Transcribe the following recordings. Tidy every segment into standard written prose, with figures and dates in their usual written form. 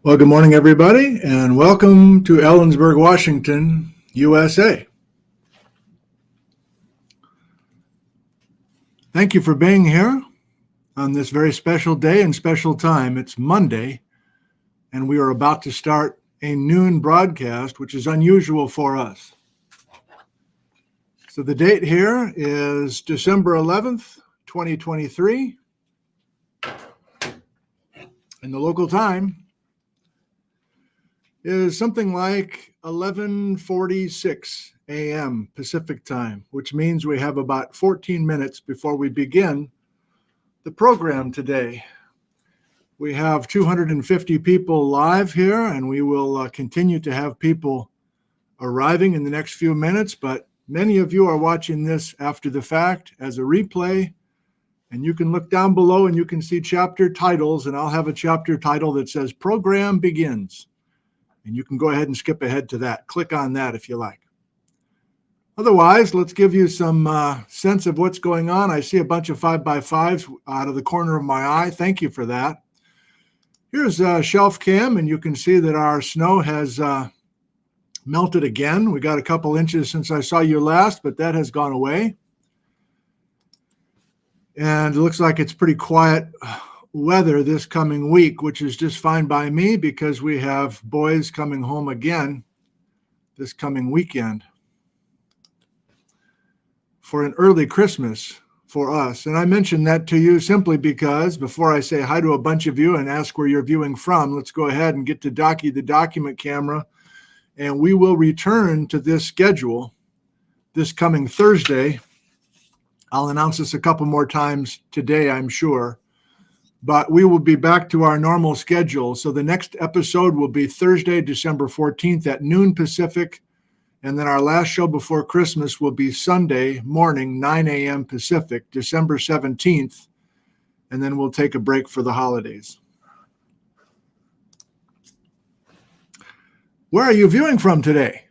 Well, good morning, everybody, and welcome to Ellensburg, Washington, USA. Thank you for being here on this very special day and special time. It's Monday, and we are about to start a noon broadcast, which is unusual for us. So the date here is December 11th, 2023, and the local time is something like 11:46 a.m. Pacific time, which means we have about 14 minutes before we begin the program today. We have 250 people live here, and we will continue to have people arriving in the next few minutes, but many of you are watching this after the fact as a replay, and you can look down below and you can see chapter titles, and I'll have a chapter title that says Program Begins. And you can go ahead and skip ahead to that. Click on that if you like. Otherwise, let's give you some sense of what's going on. I see a bunch of 5x5s out of the corner of my eye. Thank you for that. Here's a shelf cam, and you can see that our snow has melted again. We got a couple inches since I saw you last, but that has gone away. And it looks like it's pretty quiet weather this coming week, which is just fine by me because we have boys coming home again this coming weekend for an early Christmas for us. And I mention that to you simply because before I say hi to a bunch of you and ask where you're viewing from, let's go ahead and get to the document camera, and we will return to this schedule this coming Thursday. I'll announce this a couple more times today, I'm sure. But we will be back to our normal schedule. So the next episode will be Thursday, December 14th at noon Pacific. And then our last show before Christmas will be Sunday morning, 9 a.m. Pacific, December 17th. And then we'll take a break for the holidays. Where are you viewing from today?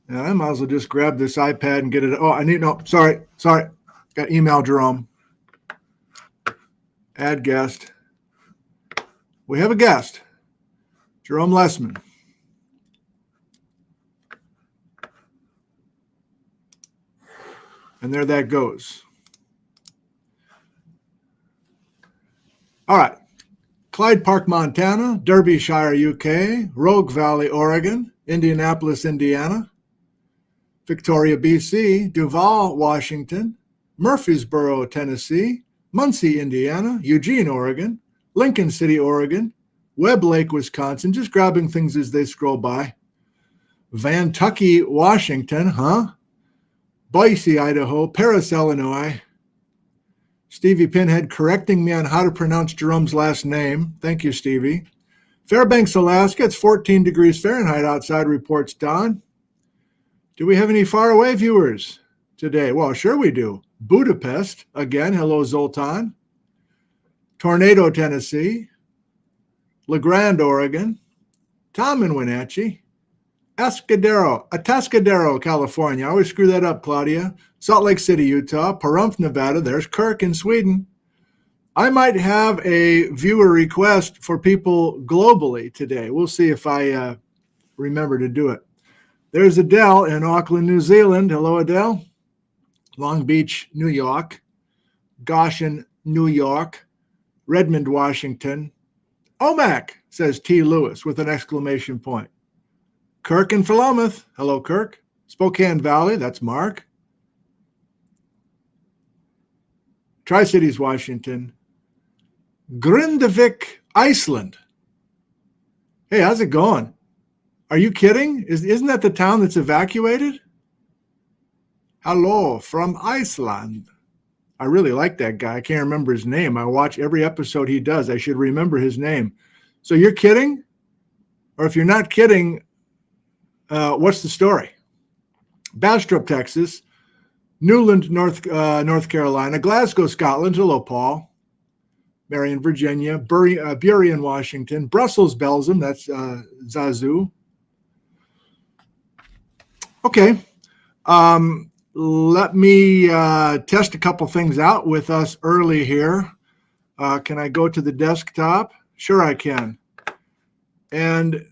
Now, I might as well just grab this iPad and get it. Oh, sorry. Got email, Jerome. Add guest. We have a guest, Jerome Lesemann. And there that goes. All right. Clyde Park, Montana, Derbyshire, UK, Rogue Valley, Oregon, Indianapolis, Indiana, Victoria, BC, Duval, Washington, Murfreesboro, Tennessee, Muncie, Indiana, Eugene, Oregon, Lincoln City, Oregon, Webb Lake, Wisconsin, just grabbing things as they scroll by. Vantucky, Washington, Boise, Idaho, Paris, Illinois. Stevie Pinhead correcting me on how to pronounce Jerome's last name. Thank you, Stevie. Fairbanks, Alaska, it's 14 degrees Fahrenheit outside, reports Don. Do we have any faraway viewers today? Well, sure we do. Budapest, again, hello Zoltan. Tornado, Tennessee. La Grande, Oregon. Tom in Wenatchee. Atascadero, California. I always screw that up, Claudia. Salt Lake City, Utah. Pahrump, Nevada. There's Kirk in Sweden. I might have a viewer request for people globally today. We'll see if I remember to do it. There's Adele in Auckland, New Zealand. Hello, Adele. Long Beach, New York, Goshen, New York, Redmond, Washington. OMAC, says T. Lewis with an exclamation point. Kirk in Philomath. Hello, Kirk. Spokane Valley, that's Mark. Tri-Cities, Washington. Grindavik, Iceland. Hey, how's it going? Are you kidding? Isn't that the town that's evacuated? Hello from Iceland. I really like that guy. I can't remember his name. I watch every episode he does. I should remember his name. So you're kidding? Or if you're not kidding, what's the story? Bastrop, Texas. Newland, North Carolina. Glasgow, Scotland. Hello, Paul. Marion, Virginia. Burien, Washington. Brussels, Belgium. That's Zazu. Okay. Let me test a couple things out with us early here. Can I go to the desktop? Sure I can. And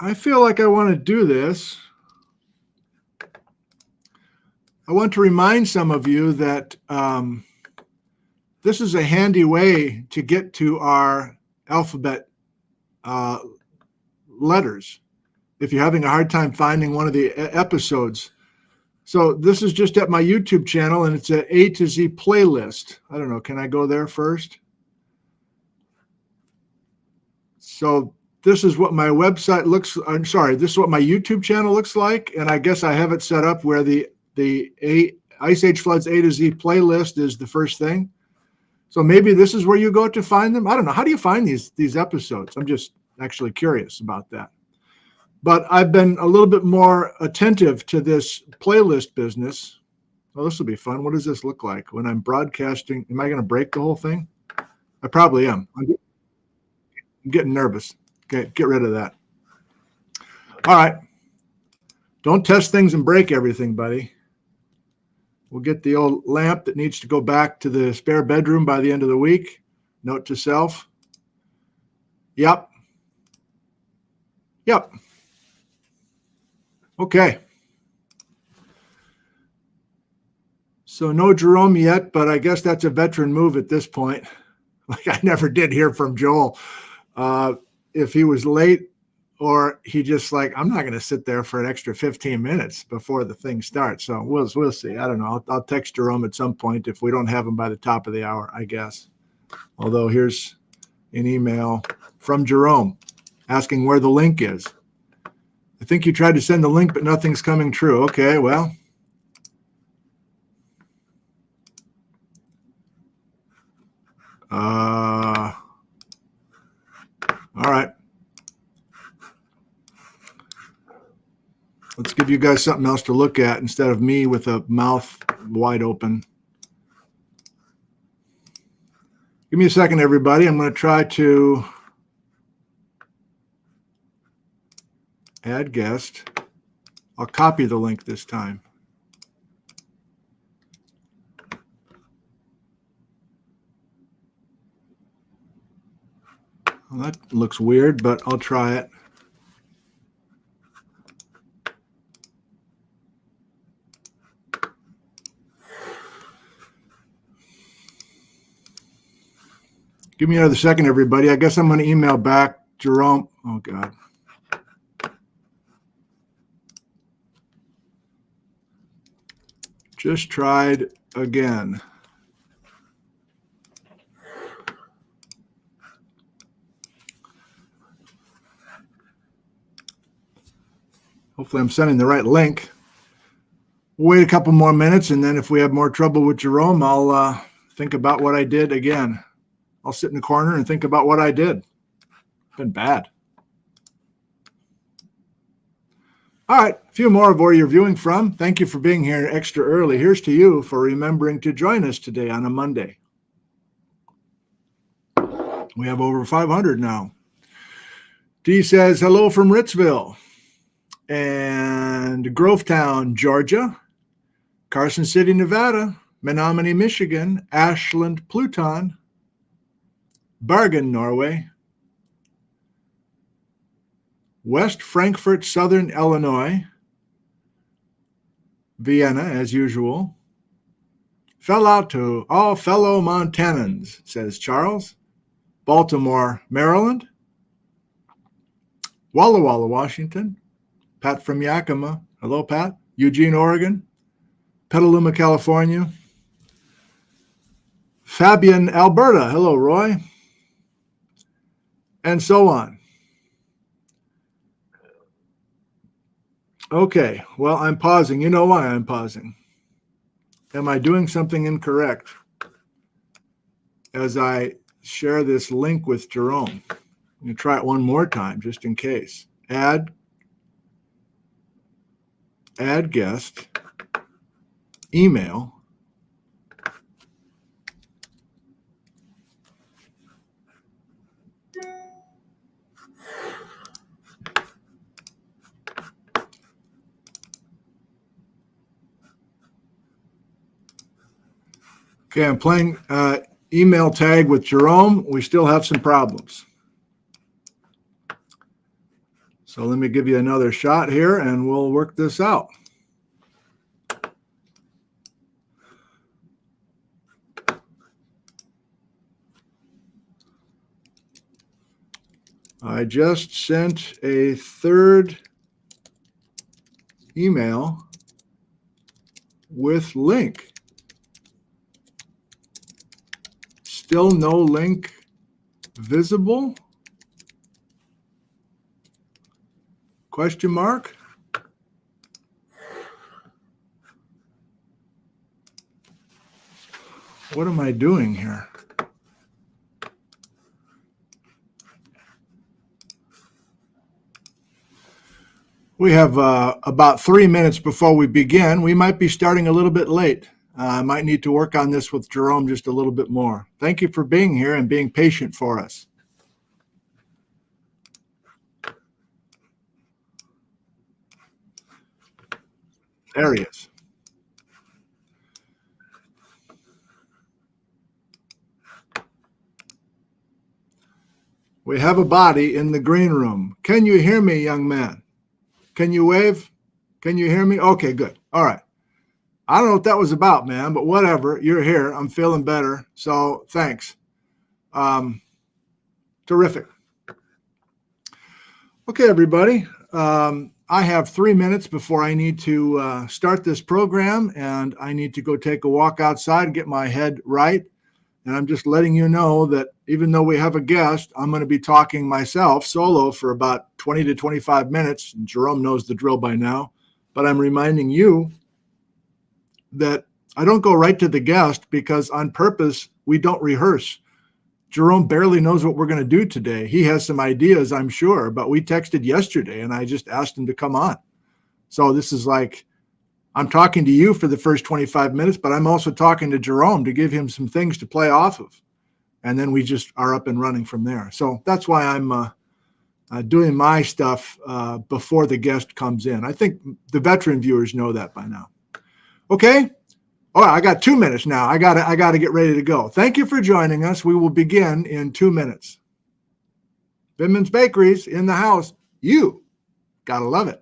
I feel like I want to do this. I want to remind some of you that this is a handy way to get to our alphabet letters if you're having a hard time finding one of the episodes. So this is just at my YouTube channel, and it's an A to Z playlist. I don't know. Can I go there first? So this is what my website looks. I'm sorry. This is what my YouTube channel looks like, and I guess I have it set up where the Ice Age Floods A to Z playlist is the first thing. So maybe this is where you go to find them. I don't know. How do you find these episodes? I'm just actually curious about that. But I've been a little bit more attentive to this playlist business. Well, this will be fun. What does this look like when I'm broadcasting? Am I going to break the whole thing? I probably am. I'm getting nervous. Okay, get rid of that. All right. Don't test things and break everything, buddy. We'll get the old lamp that needs to go back to the spare bedroom by the end of the week. Note to self. Yep. Yep. Okay. So no Jerome yet, but I guess that's a veteran move at this point. Like I never did hear from Joel. If he was late or he just like, I'm not going to sit there for an extra 15 minutes before the thing starts. So we'll see. I don't know. I'll text Jerome at some point if we don't have him by the top of the hour, I guess. Although here's an email from Jerome asking where the link is. I think you tried to send the link, but nothing's coming true. Okay, well. All right. Let's give you guys something else to look at instead of me with a mouth wide open. Give me a second, everybody. I'm going to try to add guest. I'll copy the link this time. Well, that looks weird, but I'll try it. Give me another second, everybody. I guess I'm going to email back Jerome. Oh, God. Just tried again. Hopefully I'm sending the right link. We'll wait a couple more minutes, and then if we have more trouble with Jerome, I'll think about what I did again. I'll sit in the corner and think about what I did. It's been bad. All right, a few more of where you're viewing from. Thank you for being here extra early. Here's to you for remembering to join us today on a Monday. We have over 500 now. D says, hello from Ritzville and Grovetown, Georgia, Carson City, Nevada, Menominee, Michigan, Ashland, Pluton, Bergen, Norway, West Frankfort, Southern Illinois, Vienna, as usual. Fell out to all fellow Montanans, says Charles. Baltimore, Maryland. Walla Walla, Washington. Pat from Yakima. Hello, Pat. Eugene, Oregon. Petaluma, California. Fabian, Alberta. Hello, Roy. And so on. Okay, well, I'm pausing. You know why I'm pausing. Am I doing something incorrect as I share this link with Jerome? I'm going to try it one more time just in case. Add guest, email. Okay, I'm playing email tag with Jerome, we still have some problems. So let me give you another shot here and we'll work this out. I just sent a third email with link. Still no link visible? Question mark? What am I doing here? We have about 3 minutes before we begin. We might be starting a little bit late. I might need to work on this with Jerome just a little bit more. Thank you for being here and being patient for us. There he is. We have a body in the green room. Can you hear me, young man? Can you wave? Can you hear me? Okay, good. All right. I don't know what that was about, man, but whatever. You're here. I'm feeling better. So thanks. Terrific. Okay, everybody. I have 3 minutes before I need to start this program, and I need to go take a walk outside and get my head right. And I'm just letting you know that even though we have a guest, I'm going to be talking myself solo for about 20 to 25 minutes. And Jerome knows the drill by now, but I'm reminding you that I don't go right to the guest because on purpose, we don't rehearse. Jerome barely knows what we're going to do today. He has some ideas, I'm sure, but we texted yesterday and I just asked him to come on. So this is like, I'm talking to you for the first 25 minutes, but I'm also talking to Jerome to give him some things to play off of. And then we just are up and running from there. So that's why I'm doing my stuff before the guest comes in. I think the veteran viewers know that by now. Okay. All right, I got 2 minutes now. I gotta get ready to go. Thank you for joining us. We will begin in 2 minutes. Vindman's Bakeries in the house. You gotta love it.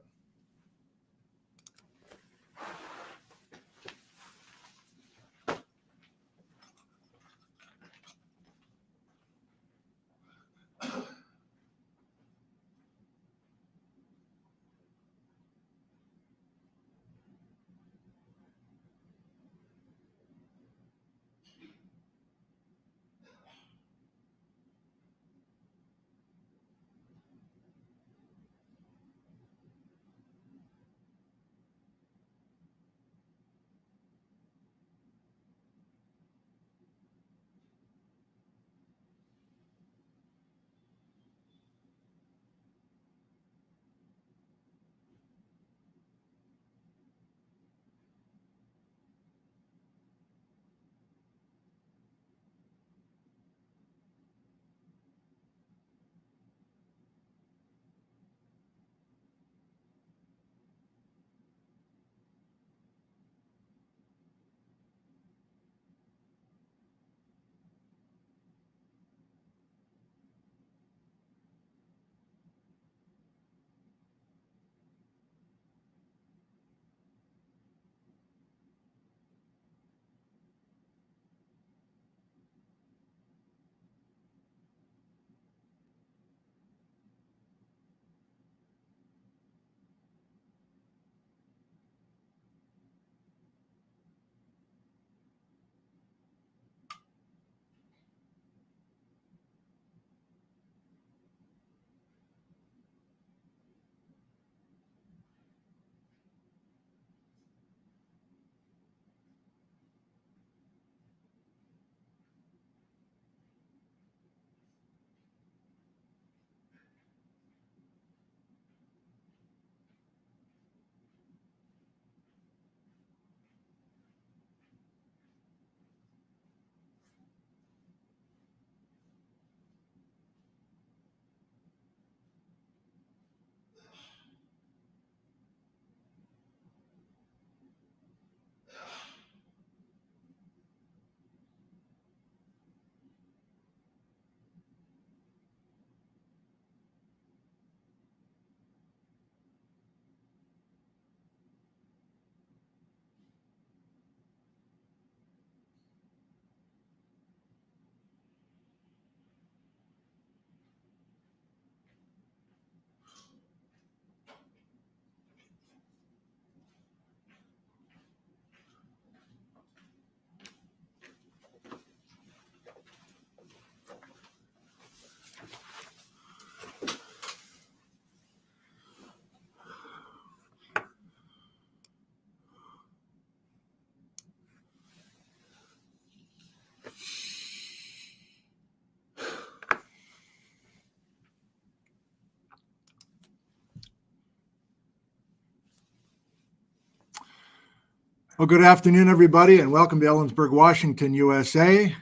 Well, good afternoon, everybody, and welcome to Ellensburg, Washington, USA.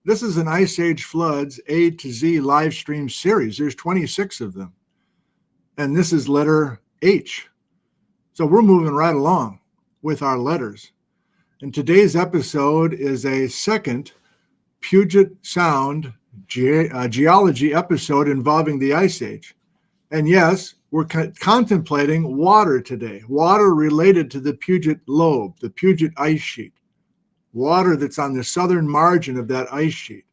This is an Ice Age Floods A to Z live stream series. There's 26 of them, and this is letter H. So we're moving right along with our letters. And today's episode is a second Puget Sound geology episode involving the Ice Age. And yes, we're contemplating water today, water related to the Puget Lobe, the Puget ice sheet, water that's on the southern margin of that ice sheet.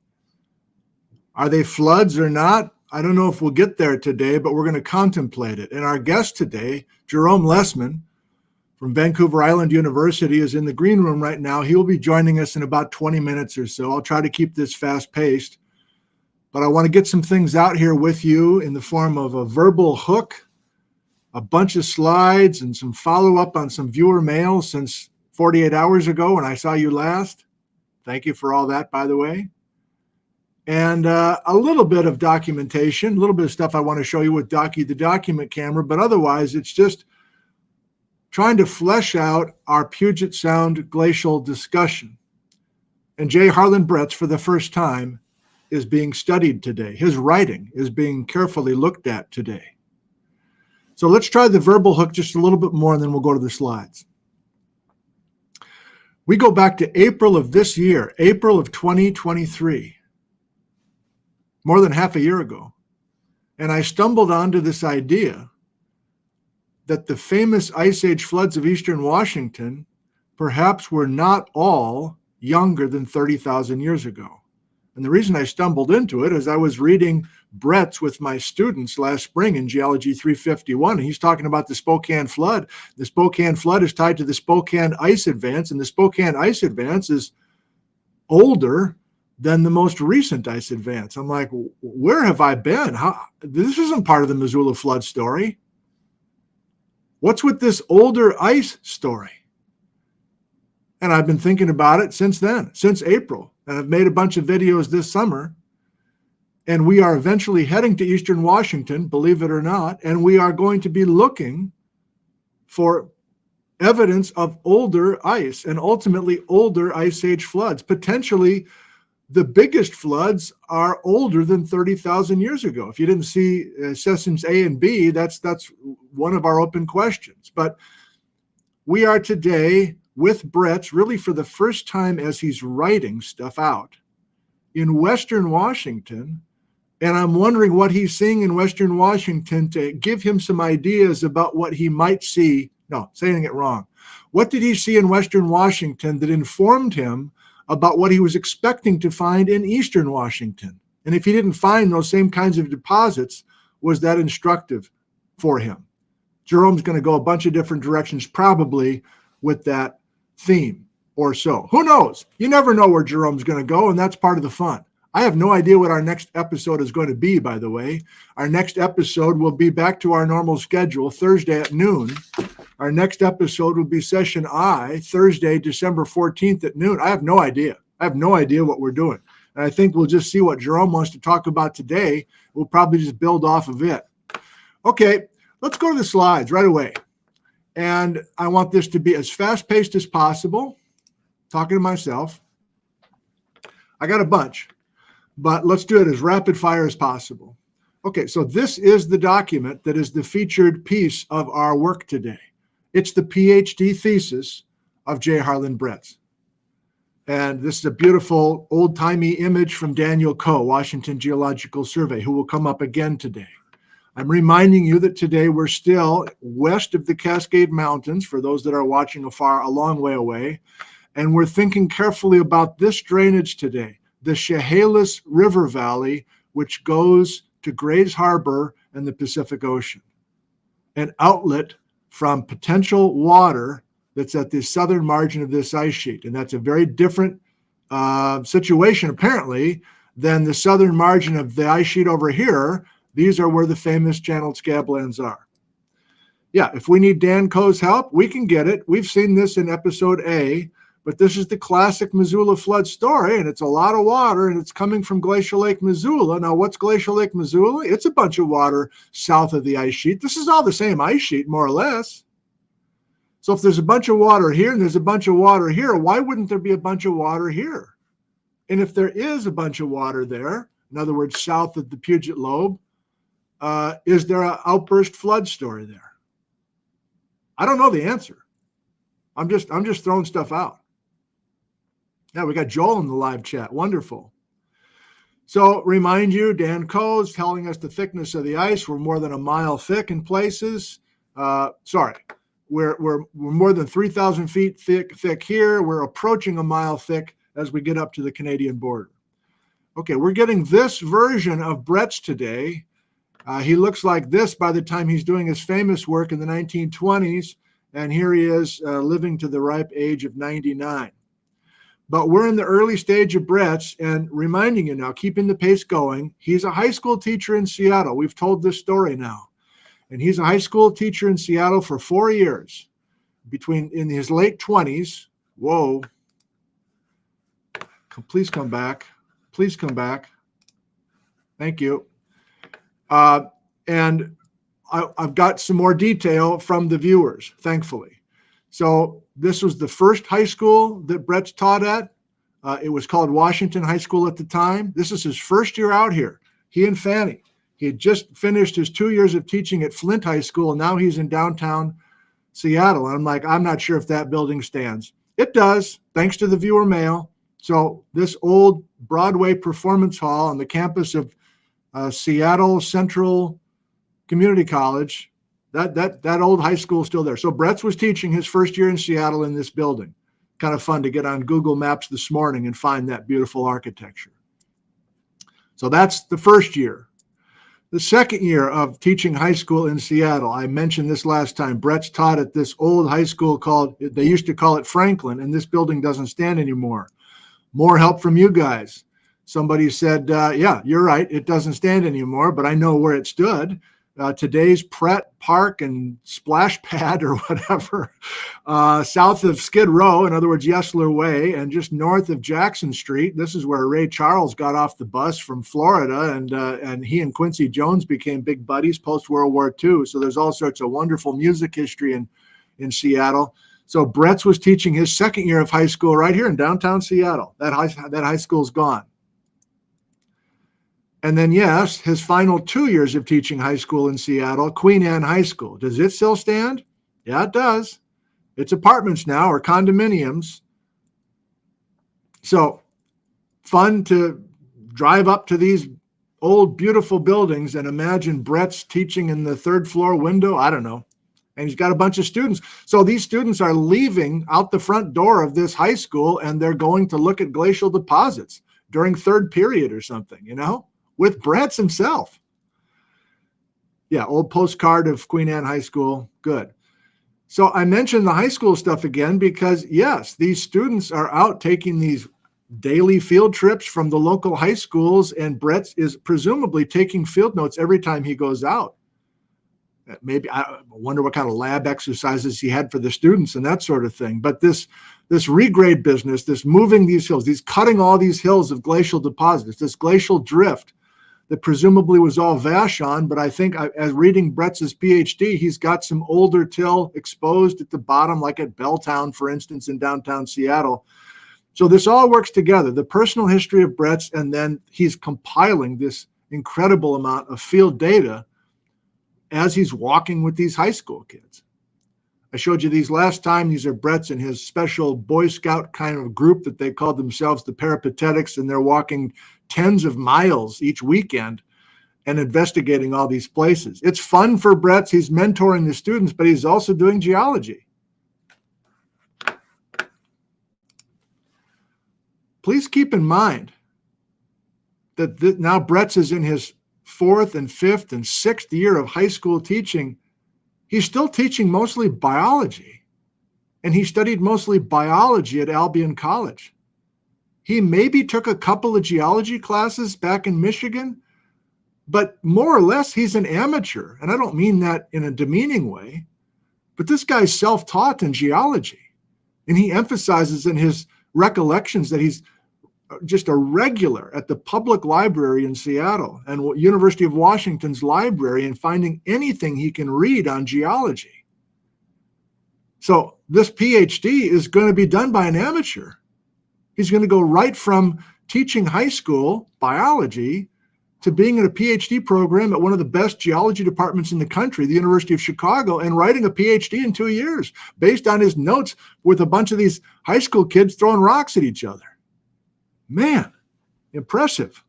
Are they floods or not? I don't know if we'll get there today, but we're going to contemplate it. And our guest today, Jerome Lesemann from Vancouver Island University, is in the green room right now. He will be joining us in about 20 minutes or so. I'll try to keep this fast-paced, but I want to get some things out here with you in the form of a verbal hook, a bunch of slides, and some follow-up on some viewer mail since 48 hours ago when I saw you last. Thank you for all that, by the way. And a little bit of documentation, a little bit of stuff I want to show you with the document camera, but otherwise it's just trying to flesh out our Puget Sound glacial discussion. And J. Harlan Bretz, for the first time, is being studied today. His writing is being carefully looked at today. So let's try the verbal hook just a little bit more, and then we'll go to the slides. We go back to April of this year, April of 2023, more than half a year ago. And I stumbled onto this idea that the famous Ice Age floods of Eastern Washington perhaps were not all younger than 30,000 years ago. And the reason I stumbled into it is I was reading Bretz with my students last spring in Geology 351, and he's talking about the Spokane Flood. The Spokane Flood is tied to the Spokane Ice Advance, and the Spokane Ice Advance is older than the most recent ice advance. I'm like, where have I been? This isn't part of the Missoula flood story. What's with this older ice story? And I've been thinking about it since then, since April. And I've made a bunch of videos this summer. And we are eventually heading to Eastern Washington, believe it or not, and we are going to be looking for evidence of older ice and ultimately older Ice Age floods. Potentially, the biggest floods are older than 30,000 years ago. If you didn't see sessions A and B, that's one of our open questions. But we are today with Bretz, really for the first time as he's writing stuff out, in Western Washington. And I'm wondering what he's seeing in Western Washington to give him some ideas about what he might see. No, saying it wrong. What did he see in Western Washington that informed him about what he was expecting to find in Eastern Washington? And if he didn't find those same kinds of deposits, was that instructive for him? Jerome's going to go a bunch of different directions, probably with that theme or so. Who knows? You never know where Jerome's going to go, and that's part of the fun. I have no idea what our next episode is going to be, by the way. Our next episode will be back to our normal schedule, Thursday at noon. Our next episode will be session I, Thursday, December 14th at noon. I have no idea. I have no idea what we're doing. And I think we'll just see what Jerome wants to talk about today. We'll probably just build off of it. Okay, let's go to the slides right away. And I want this to be as fast-paced as possible. Talking to myself. I got a bunch, but let's do it as rapid fire as possible. Okay, so this is the document that is the featured piece of our work today. It's the PhD thesis of J. Harlan Bretz. And this is a beautiful old-timey image from Daniel Coe, Washington Geological Survey, who will come up again today. I'm reminding you that today we're still west of the Cascade Mountains, for those that are watching afar, a long way away. And we're thinking carefully about this drainage today, the Chehalis River Valley, which goes to Grays Harbor and the Pacific Ocean, an outlet from potential water that's at the southern margin of this ice sheet. And that's a very different situation, apparently, than the southern margin of the ice sheet over here. These are where the famous channeled scablands are. Yeah, if we need Dan Coe's help, we can get it. We've seen this in episode A, but this is the classic Missoula flood story, and it's a lot of water, and it's coming from Glacial Lake, Missoula. Now, what's Glacial Lake, Missoula? It's a bunch of water south of the ice sheet. This is all the same ice sheet, more or less. So if there's a bunch of water here and there's a bunch of water here, why wouldn't there be a bunch of water here? And if there is a bunch of water there, in other words, south of the Puget Lobe, is there an outburst flood story there? I don't know the answer. I'm just throwing stuff out. Yeah, we got Joel in the live chat. Wonderful. So remind you, Dan Coe's telling us the thickness of the ice. We're more than a mile thick in places. We're more than 3,000 feet thick here. We're approaching a mile thick as we get up to the Canadian border. Okay, we're getting this version of Brett's today. He looks like this by the time he's doing his famous work in the 1920s, and here he is living to the ripe age of 99. But we're in the early stage of Brett's, and reminding you now, keeping the pace going, he's a high school teacher in Seattle. We've told this story now. And he's a high school teacher in Seattle for 4 years, in his late 20s. Whoa. Please come back. Please come back. Thank you. And I've got some more detail from the viewers, thankfully. So this was the first high school that Brett's taught at. It was called Washington High School at the time. This is his first year out here, he and Fanny. He had just finished his 2 years of teaching at Flint High School, and now he's in downtown Seattle. And I'm like, I'm not sure if that building stands. It does, thanks to the viewer mail. So this old Broadway performance hall on the campus of Seattle Central Community College, that old high school is still there. So Brett's was teaching his first year in Seattle in this building. Kind of fun to get on Google Maps this morning and find that beautiful architecture. So that's the first year. The second year of teaching high school in Seattle, I mentioned this last time, Brett's taught at this old high school they used to call it Franklin, and this building doesn't stand anymore. More help from you guys. Somebody said, yeah, you're right, it doesn't stand anymore, but I know where it stood. Today's Pratt Park and Splash Pad or whatever, south of Skid Row, in other words, Yesler Way, and just north of Jackson Street. This is where Ray Charles got off the bus from Florida, and he and Quincy Jones became big buddies post-World War II. So there's all sorts of wonderful music history in Seattle. So Brett's was teaching his second year of high school right here in downtown Seattle. That high school's gone. And then, yes, his final 2 years of teaching high school in Seattle, Queen Anne High School. Does it still stand? Yeah, it does. It's apartments now, or condominiums. So fun to drive up to these old, beautiful buildings and imagine Brett's teaching in the third floor window. I don't know. And he's got a bunch of students. So these students are leaving out the front door of this high school, and they're going to look at glacial deposits during third period or something, with Brett's himself. Yeah, old postcard of Queen Anne High School. Good. So I mentioned the high school stuff again because, yes, these students are out taking these daily field trips from the local high schools, and Brett is presumably taking field notes every time he goes out. Maybe I wonder what kind of lab exercises he had for the students and that sort of thing. But this regrade business, this moving these hills, these cutting all these hills of glacial deposits, this glacial drift that presumably was all Vashon, but I think as reading Brett's PhD, he's got some older till exposed at the bottom, like at Belltown, for instance, in downtown Seattle. So this all works together, the personal history of Brett's, and then he's compiling this incredible amount of field data as he's walking with these high school kids. I showed you these last time. These are Brett's and his special Boy Scout kind of group that they called themselves the Peripatetics, and they're walking tens of miles each weekend and investigating all these places. It's fun for Brett's. He's mentoring the students, but he's also doing geology. Please keep in mind that now Brett's is in his 4th and 5th and 6th year of high school teaching. He's still teaching mostly biology, and he studied mostly biology at Albion College. He maybe took a couple of geology classes back in Michigan, but more or less he's an amateur. And I don't mean that in a demeaning way, but this guy's self-taught in geology. And he emphasizes in his recollections that he's just a regular at the public library in Seattle and University of Washington's library and finding anything he can read on geology. So this PhD is going to be done by an amateur. He's going to go right from teaching high school biology to being in a PhD program at one of the best geology departments in the country, the University of Chicago, and writing a PhD in 2 years based on his notes with a bunch of these high school kids throwing rocks at each other. Man, impressive.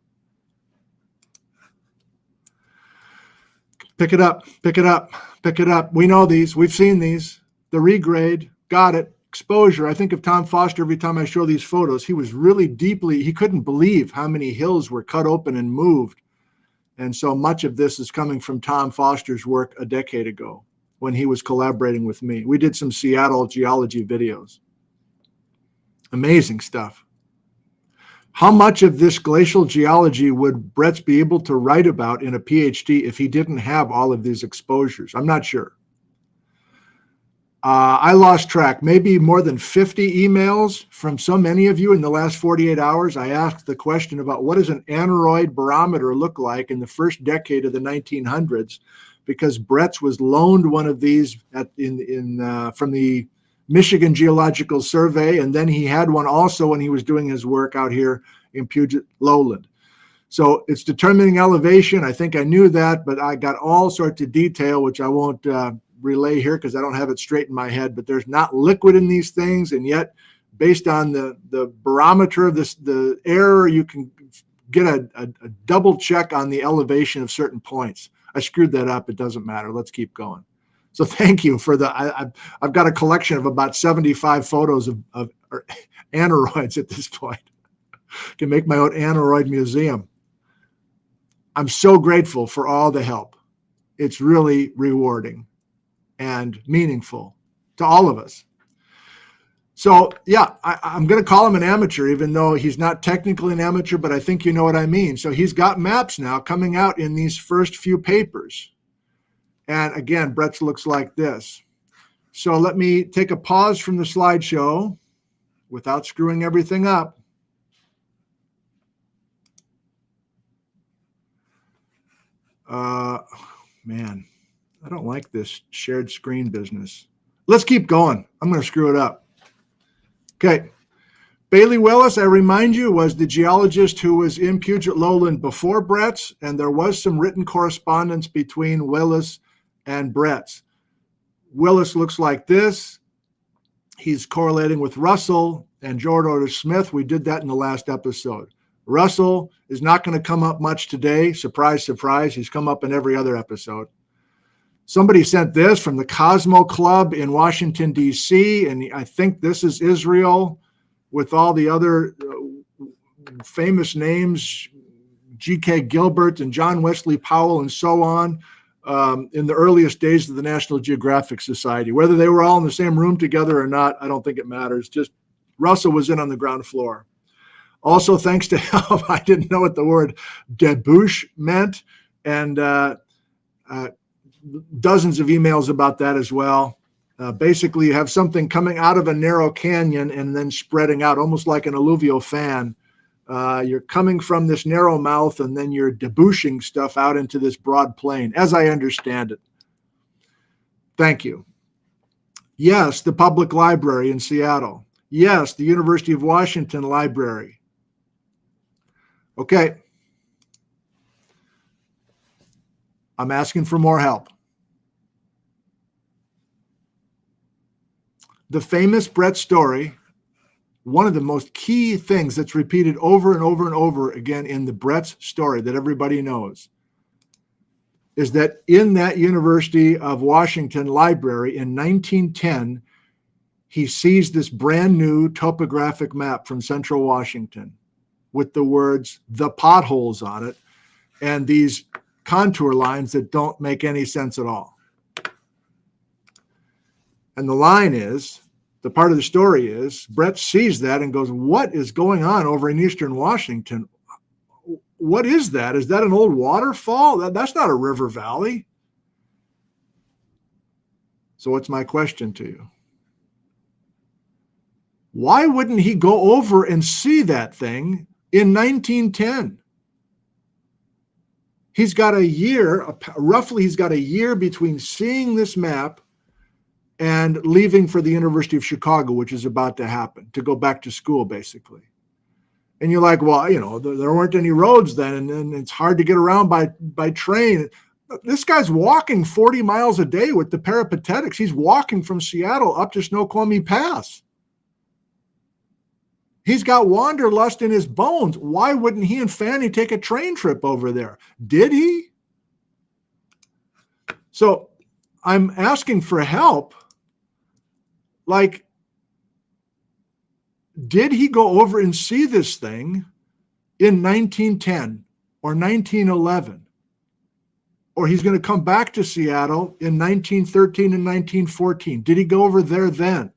Pick it up, pick it up, pick it up. We know these. We've seen these. The regrade, got it. Exposure. I think of Tom Foster every time I show these photos. He was really deeply, he couldn't believe how many hills were cut open and moved. And so much of this is coming from Tom Foster's work a decade ago when he was collaborating with me. We did some Seattle geology videos. Amazing stuff. How much of this glacial geology would Bretz be able to write about in a PhD if he didn't have all of these exposures? I'm not sure. I lost track, maybe more than 50 emails from so many of you in the last 48 hours. I asked the question about what does an aneroid barometer look like in the first decade of the 1900s, because Bretz was loaned one of these from the Michigan Geological Survey, and then he had one also when he was doing his work out here in Puget Lowland. So it's determining elevation. I think I knew that, but I got all sorts of detail, which I won't relay here because I don't have it straight in my head, but there's not liquid in these things, and yet based on the barometer of the air, you can get a double check on the elevation of certain points. I screwed that up. It doesn't matter. Let's keep going. So thank you for I've got a collection of about 75 photos of aneroids at this point. Can make my own aneroid museum. I'm so grateful for all the help. It's really rewarding and meaningful to all of us. So yeah, I'm going to call him an amateur, even though he's not technically an amateur, but I think you know what I mean. So he's got maps now coming out in these first few papers. And again, Bretz looks like this. So let me take a pause from the slideshow without screwing everything up. Man, I don't like this shared screen business. Let's keep going. I'm going to screw it up. Okay. Bailey Willis, I remind you, was the geologist who was in Puget Lowland before Bretz, and there was some written correspondence between Willis and Bretz. Willis looks like this. He's correlating with Russell and George Order Smith. We did that in the last episode. Russell is not going to come up much today. Surprise, surprise. He's come up in every other episode. Somebody sent this from the Cosmo Club in Washington, D.C., and I think this is Israel with all the other famous names, G.K. Gilbert and John Wesley Powell and so on, in the earliest days of the National Geographic Society. Whether they were all in the same room together or not, I don't think it matters. Just Russell was in on the ground floor. Also, thanks to help, I didn't know what the word debouche meant, and dozens of emails about that as well. Basically, you have something coming out of a narrow canyon and then spreading out, almost like an alluvial fan. You're coming from this narrow mouth, and then you're debouching stuff out into this broad plain, as I understand it. Thank you. Yes, the public library in Seattle. Yes, the University of Washington library. Okay. I'm asking for more help. The famous Bretz story, one of the most key things that's repeated over and over and over again in the Bretz story that everybody knows, is that in that University of Washington library in 1910, he sees this brand new topographic map from Central Washington with the words, the potholes on it, and these contour lines that don't make any sense at all. And the line is, the part of the story is, Bretz sees that and goes, what is going on over in Eastern Washington? What is that? Is that an old waterfall? That's not a river valley. So what's my question to you? Why wouldn't he go over and see that thing in 1910? He's got a year, roughly he's got a year between seeing this map and leaving for the University of Chicago, which is about to happen, to go back to school, basically. And you're like, well, there weren't any roads then, and it's hard to get around by train. This guy's walking 40 miles a day with the peripatetics. He's walking from Seattle up to Snoqualmie Pass. He's got wanderlust in his bones. Why wouldn't he and Fanny take a train trip over there? Did he? So I'm asking for help. Like, did he go over and see this thing in 1910 or 1911? Or he's going to come back to Seattle in 1913 and 1914. Did he go over there then?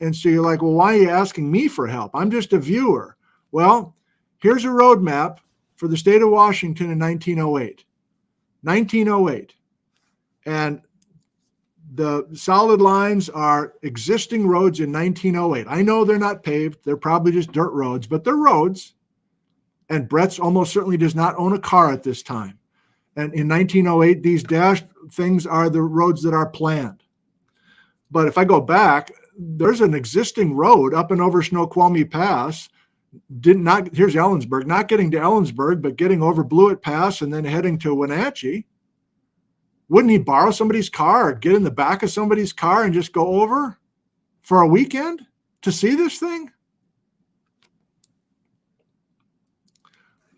And so you're like, well, why are you asking me for help? I'm just a viewer. Well, here's a roadmap for the state of Washington in 1908. 1908. And the solid lines are existing roads in 1908. I know they're not paved. They're probably just dirt roads, but they're roads. And Brett's almost certainly does not own a car at this time. And in 1908, these dashed things are the roads that are planned. But if I go back, there's an existing road up and over Snoqualmie Pass. Here's Ellensburg, not getting to Ellensburg, but getting over Blewett Pass and then heading to Wenatchee. Wouldn't he borrow somebody's car or get in the back of somebody's car and just go over for a weekend to see this thing?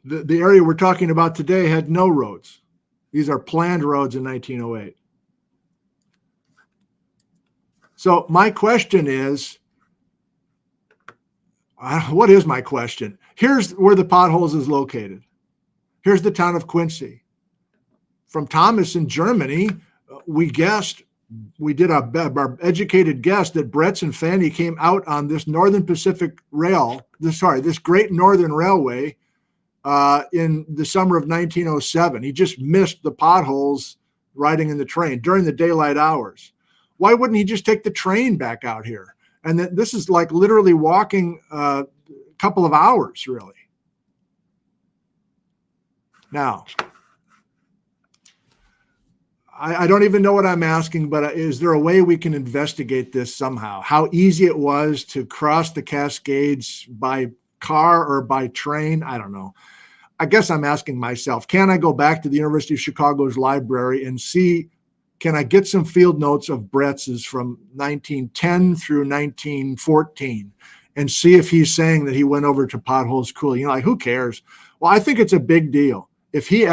The area we're talking about today had no roads. These are planned roads in 1908. So my question is, what is my question? Here's where the potholes is located. Here's the town of Quincy. From Thomas in Germany, we did our educated guess that Bretz and Fanny came out on this Northern Pacific this Great Northern Railway in the summer of 1907. He just missed the potholes riding in the train during the daylight hours. Why wouldn't he just take the train back out here? And this is like literally walking a couple of hours, really. Now, I don't even know what I'm asking, but is there a way we can investigate this somehow? How easy it was to cross the Cascades by car or by train? I don't know. I guess I'm asking myself, can I go back to the University of Chicago's library and see, can I get some field notes of Bretz's from 1910 through 1914 and see if he's saying that he went over to potholes cool? Like, who cares? Well, I think it's a big deal. If he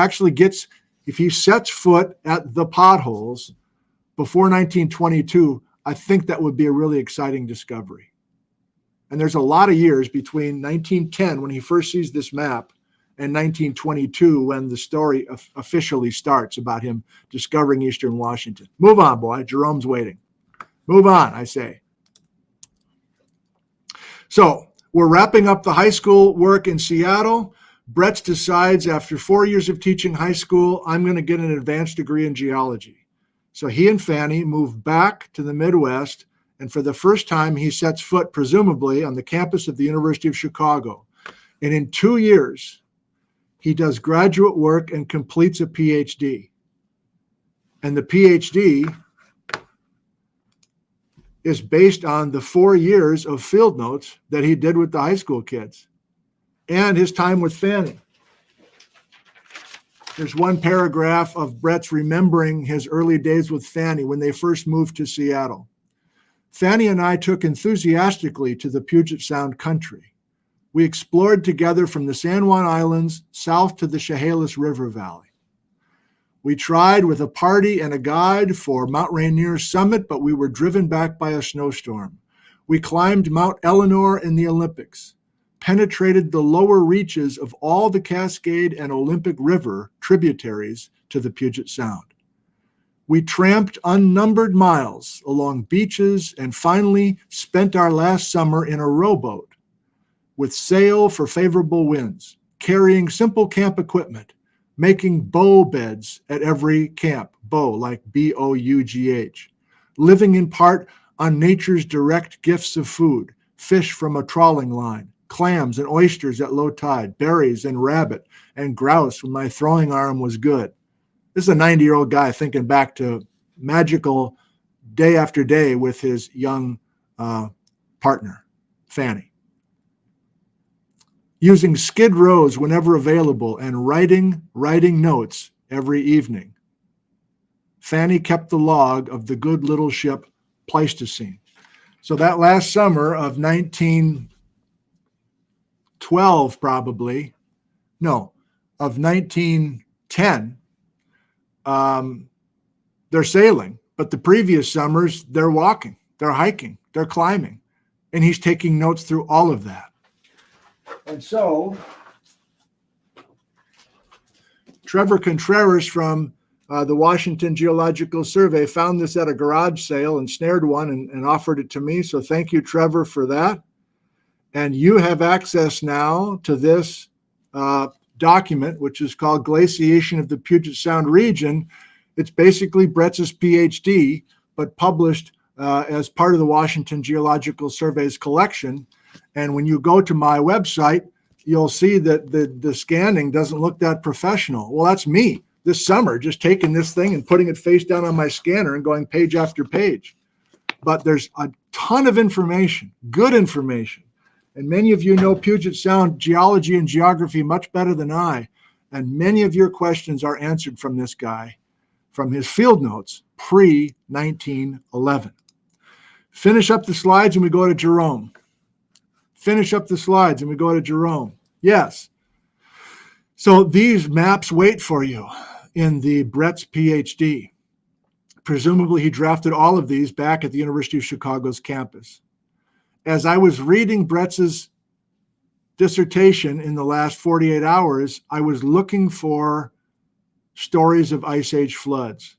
sets foot at the potholes before 1922, I think that would be a really exciting discovery. And there's a lot of years between 1910, when he first sees this map, and 1922, when the story officially starts about him discovering Eastern Washington. Move on, boy. Jerome's waiting. Move on, I say. So we're wrapping up the high school work in Seattle. Bretz decides after 4 years of teaching high school, I'm going to get an advanced degree in geology. So he and Fanny move back to the Midwest, and for the first time, he sets foot, presumably, on the campus of the University of Chicago. And in 2 years, he does graduate work and completes a PhD. And the PhD is based on the 4 years of field notes that he did with the high school kids and his time with Fanny. There's one paragraph of Bretz remembering his early days with Fanny when they first moved to Seattle. Fanny and I took enthusiastically to the Puget Sound country. We explored together from the San Juan Islands south to the Chehalis River Valley. We tried with a party and a guide for Mount Rainier's summit, but we were driven back by a snowstorm. We climbed Mount Eleanor in the Olympics, penetrated the lower reaches of all the Cascade and Olympic River tributaries to the Puget Sound. We tramped unnumbered miles along beaches and finally spent our last summer in a rowboat with sail for favorable winds, carrying simple camp equipment, making bough beds at every camp, bough like B-O-U-G-H, living in part on nature's direct gifts of food, fish from a trawling line, clams and oysters at low tide, berries and rabbit and grouse when my throwing arm was good. This is a 90-year-old guy thinking back to magical day after day with his young partner, Fanny. Using skid rows whenever available and writing notes every evening. Fanny kept the log of the good little ship Pleistocene. So that last summer of 1912, probably, no, of 1910, they're sailing. But the previous summers, they're walking, they're hiking, they're climbing. And he's taking notes through all of that. And so, Trevor Contreras from the Washington Geological Survey found this at a garage sale and snared one and offered it to me. So thank you, Trevor, for that. And you have access now to this document, which is called Glaciation of the Puget Sound Region. It's basically Brett's PhD, but published as part of the Washington Geological Survey's collection. And when you go to my website, you'll see that the scanning doesn't look that professional. Well, that's me this summer, just taking this thing and putting it face down on my scanner and going page after page. But there's a ton of information, good information. And many of you know Puget Sound geology and geography much better than I. And many of your questions are answered from this guy, from his field notes pre-1911. Finish up the slides and we go to Jerome. Finish up the slides and we go to Jerome. Yes. So these maps wait for you in the Brett's PhD. Presumably he drafted all of these back at the University of Chicago's campus. As I was reading Brett's dissertation in the last 48 hours, I was looking for stories of Ice Age floods,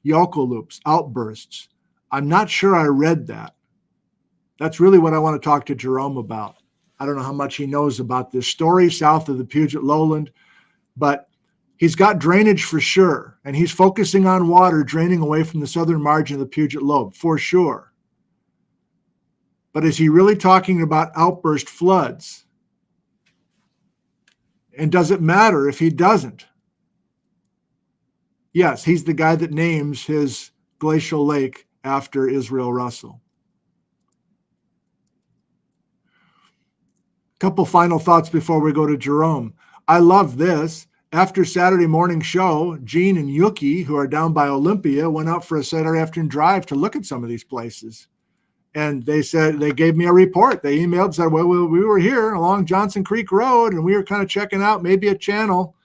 yokel loops, outbursts. I'm not sure I read that. That's really what I want to talk to Jerome about. I don't know how much he knows about this story south of the Puget Lowland, but he's got drainage for sure, and he's focusing on water draining away from the southern margin of the Puget Lobe for sure. But is he really talking about outburst floods? And does it matter if he doesn't? Yes, he's the guy that names his glacial lake after Israel Russell. Couple final thoughts before we go to Jerome. I love this. After Saturday morning show, Gene and Yuki, who are down by Olympia, went out for a Saturday afternoon drive to look at some of these places. And they said, they gave me a report. They emailed and said, well, we were here along Johnson Creek Road and we were kind of checking out maybe a channel.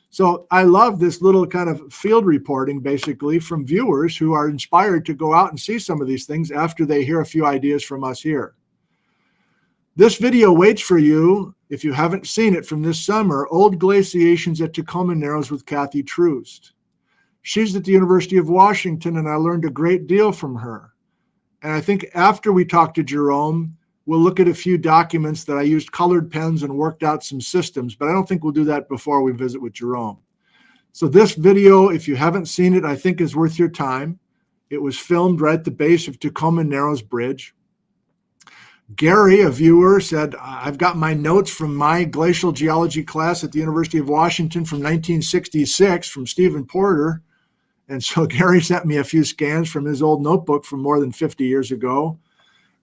So I love this little kind of field reporting, basically, from viewers who are inspired to go out and see some of these things after they hear a few ideas from us here. This video waits for you, if you haven't seen it from this summer, Old Glaciations at Tacoma Narrows with Kathy Troost. She's at the University of Washington, and I learned a great deal from her. And I think after we talk to Jerome, we'll look at a few documents that I used colored pens and worked out some systems, but I don't think we'll do that before we visit with Jerome. So this video, if you haven't seen it, I think is worth your time. It was filmed right at the base of Tacoma Narrows Bridge. Gary, a viewer, said, I've got my notes from my glacial geology class at the University of Washington from 1966 from Stephen Porter. And so Gary sent me a few scans from his old notebook from more than 50 years ago.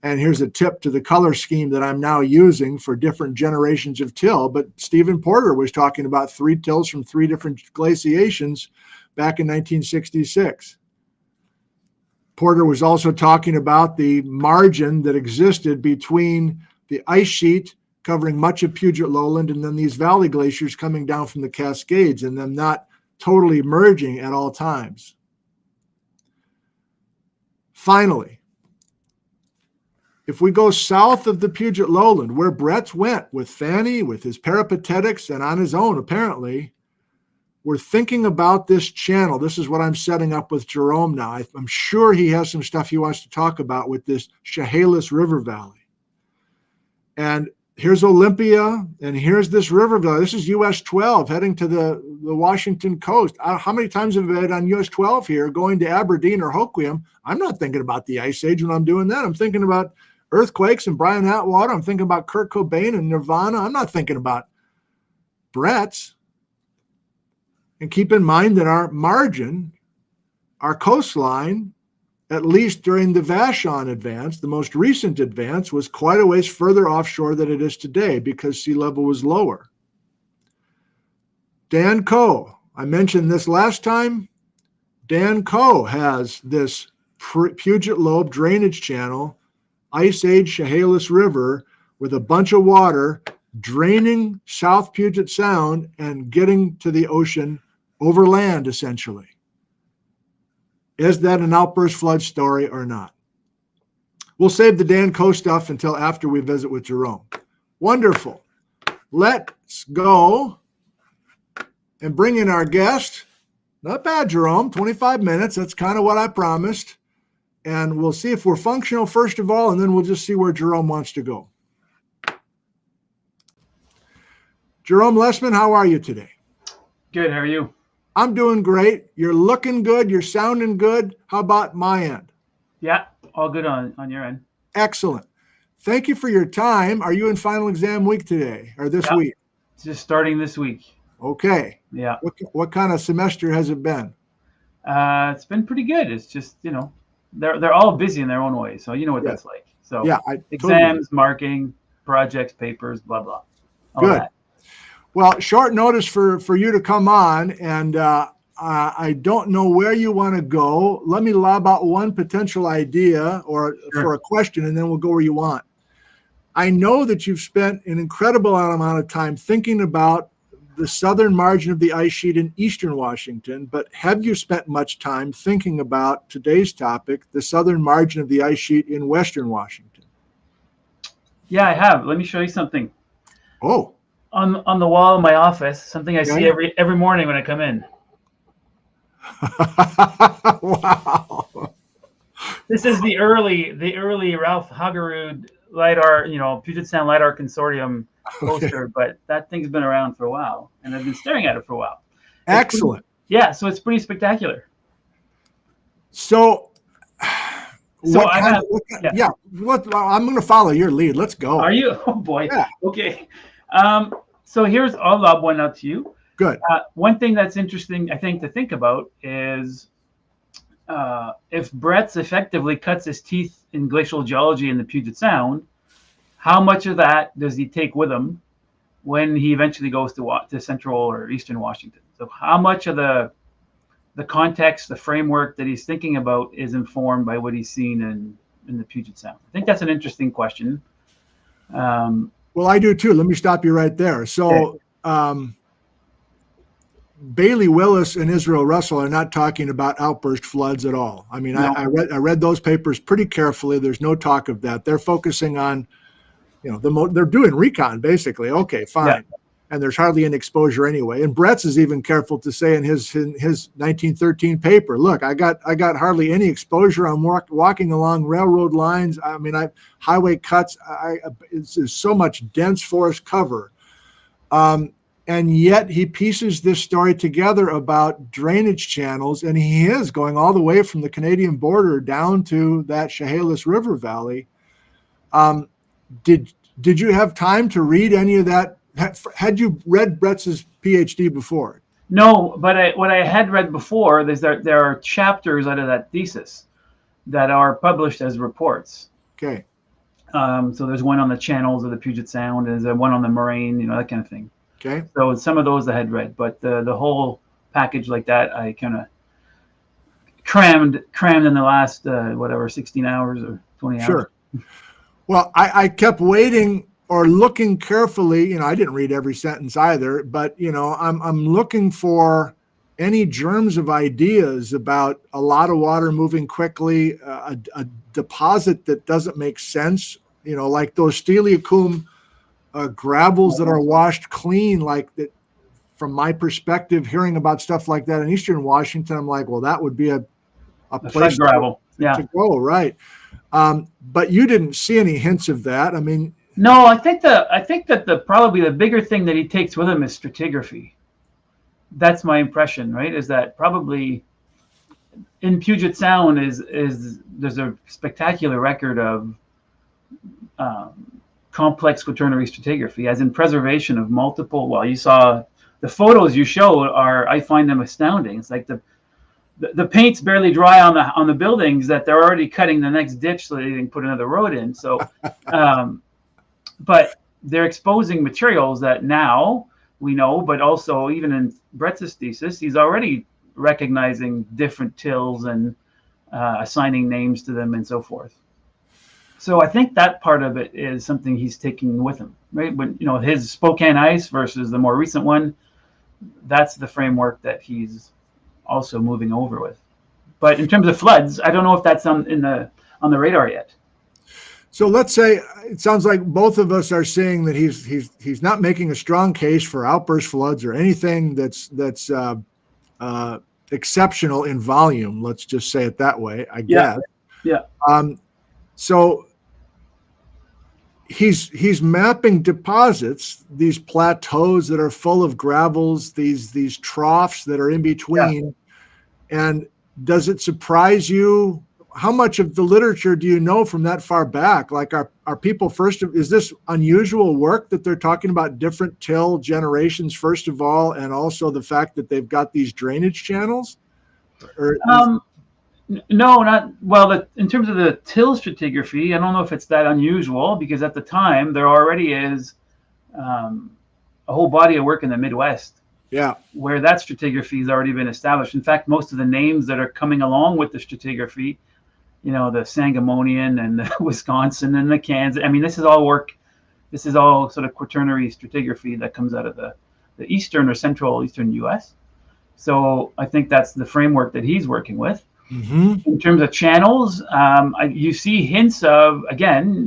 And here's a tip to the color scheme that I'm now using for different generations of till. But Stephen Porter was talking about 3 tills from 3 different glaciations back in 1966. Porter was also talking about the margin that existed between the ice sheet covering much of Puget Lowland and then these valley glaciers coming down from the Cascades and them not totally merging at all times. Finally, if we go south of the Puget Lowland, where Brett went with Fanny, with his peripatetics, and on his own, apparently, we're thinking about this channel. This is what I'm setting up with Jerome now. I'm sure he has some stuff he wants to talk about with this Chehalis River Valley. And here's Olympia, and here's this river valley. This is US 12 heading to the Washington coast. How many times have I been on US 12 here going to Aberdeen or Hoquiam? I'm not thinking about the Ice Age when I'm doing that. I'm thinking about earthquakes and Brian Atwater. I'm thinking about Kurt Cobain and Nirvana. I'm not thinking about Brett's. And keep in mind that our margin, our coastline, at least during the Vashon advance, the most recent advance, was quite a ways further offshore than it is today because sea level was lower. Dan Coe, I mentioned this last time. Dan Coe has this Puget Lobe drainage channel, Ice Age Chehalis River, with a bunch of water draining South Puget Sound and getting to the ocean over land, essentially. Is that an outburst flood story or not? We'll save the Dan Coe stuff until after we visit with Jerome. Wonderful. Let's go and bring in our guest. Not bad, Jerome, 25 minutes. That's kind of what I promised. And we'll see if we're functional first of all, and then we'll just see where Jerome wants to go. Jerome Lesemann, how are you today? Good. How are you? I'm doing great. You're looking good. You're sounding good. How about my end? Yeah, all good on your end. Excellent. Thank you for your time. Are you in final exam week today or this week? It's just starting this week. Okay. Yeah. What kind of semester has it been? It's been pretty good. It's just, they're all busy in their own way. So you know what that's like. So yeah, exams, marking, projects, papers, blah, blah. All good. That. Well, short notice for you to come on, and I don't know where you want to go. Let me lob out one potential idea or for a question, and then we'll go where you want. I know that you've spent an incredible amount of time thinking about the southern margin of the ice sheet in eastern Washington, but have you spent much time thinking about today's topic, the southern margin of the ice sheet in western Washington? Yeah, I have. Let me show you something. Oh. On the wall of my office, something I see every morning when I come in. Wow. This is the early Ralph Hagerud LiDAR, Puget Sound LiDAR Consortium poster, but that thing's been around for a while, and I've been staring at it for a while. Excellent. So it's pretty spectacular. I'm going to follow your lead. Let's go. Are you? Oh boy. Yeah. Okay. So I'll lob one out to you. Good. One thing that's interesting, I think, to think about is if Bretz effectively cuts his teeth in glacial geology in the Puget Sound, how much of that does he take with him when he eventually goes to central or eastern Washington? So how much of the context, the framework that he's thinking about is informed by what he's seen in the Puget Sound? I think that's an interesting question. Well, I do too. Let me stop you right there. So Bailey Willis and Israel Russell are not talking about outburst floods at all. I mean, no. I read those papers pretty carefully. There's no talk of that. They're focusing on, they're doing recon basically. Okay, fine. Yeah. And there's hardly any exposure anyway. And Bretz is even careful to say in his 1913 paper, look, I got hardly any exposure. I'm walking along railroad lines. I mean, highway cuts. It's so much dense forest cover. And yet he pieces this story together about drainage channels, and he is going all the way from the Canadian border down to that Chehalis River Valley. Did you have time to read any of that? Had you read Bretz's PhD before? No, but what I had read before is there are chapters out of that thesis that are published as reports. Okay. So there's one on the channels of the Puget Sound, there's one on the moraine, that kind of thing. Okay. So some of those I had read, but the whole package like that I kind of crammed in the last 16 hours or 20 hours. Sure. Well, I kept waiting or looking carefully. I didn't read every sentence either, but I'm looking for any germs of ideas about a lot of water moving quickly, a deposit that doesn't make sense. Like those steliacum gravels that are washed clean, like that. From my perspective, hearing about stuff like that in Eastern Washington, I'm like, well, that would be a place gravel. to go, right? But you didn't see any hints of that. I mean, no, I think that probably the bigger thing that he takes with him is stratigraphy. That's my impression, right? Is that probably in Puget Sound there's a spectacular record of complex quaternary stratigraphy, as in preservation of multiple. Well, you saw the photos you show I find them astounding. It's like the paint's barely dry on the buildings that they're already cutting the next ditch so they can put another road in. So, but they're exposing materials that now we know, but also even in Brett's thesis, he's already recognizing different tills and assigning names to them and so forth. So I think that part of it is something he's taking with him, right? When, you know, his Spokane ice versus the more recent one, that's the framework that he's also moving over with. But in terms of floods, I don't know if that's on the radar yet. So let's say it sounds like both of us are saying that he's not making a strong case for outburst floods or anything that's exceptional in volume. Let's just say it that way, I guess. Yeah. So he's mapping deposits, these plateaus that are full of gravels, these troughs that are in between. Yeah. And does it surprise you? How much of the literature do you know from that far back? Like, are people is this unusual work that they're talking about different till generations, first of all, and also the fact that they've got these drainage channels? No, not well. In terms of the till stratigraphy, I don't know if it's that unusual, because at the time there already is a whole body of work in the Midwest. Yeah, where that stratigraphy has already been established. In fact, most of the names that are coming along with the stratigraphy, you know, the Sangamonian and the Wisconsin and the Kansas. I mean, this is all work. This is all sort of quaternary stratigraphy that comes out of the eastern or central eastern U.S. So I think that's the framework that he's working with. Mm-hmm. In terms of channels, you see hints of, again,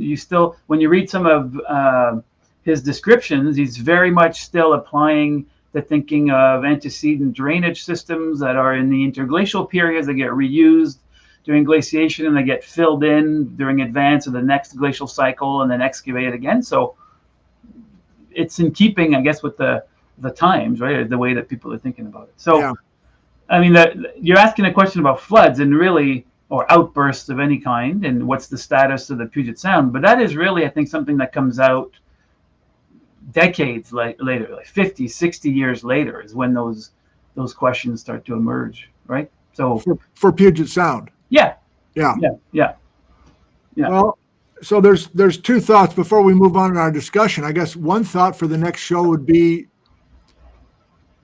when you read some of his descriptions, he's very much still applying the thinking of antecedent drainage systems that are in the interglacial periods that get reused during glaciation and they get filled in during advance of the next glacial cycle and then excavated again. So it's in keeping, I guess, with the times, right? The way that people are thinking about it. So, yeah. I mean, you're asking a question about floods and really, or outbursts of any kind, and what's the status of the Puget Sound. But that is really, I think, something that comes out decades later, like 50, 60 years later, is when those questions start to emerge, right? So for Puget Sound. Yeah. Well, so there's two thoughts before we move on in our discussion. I guess one thought for the next show would be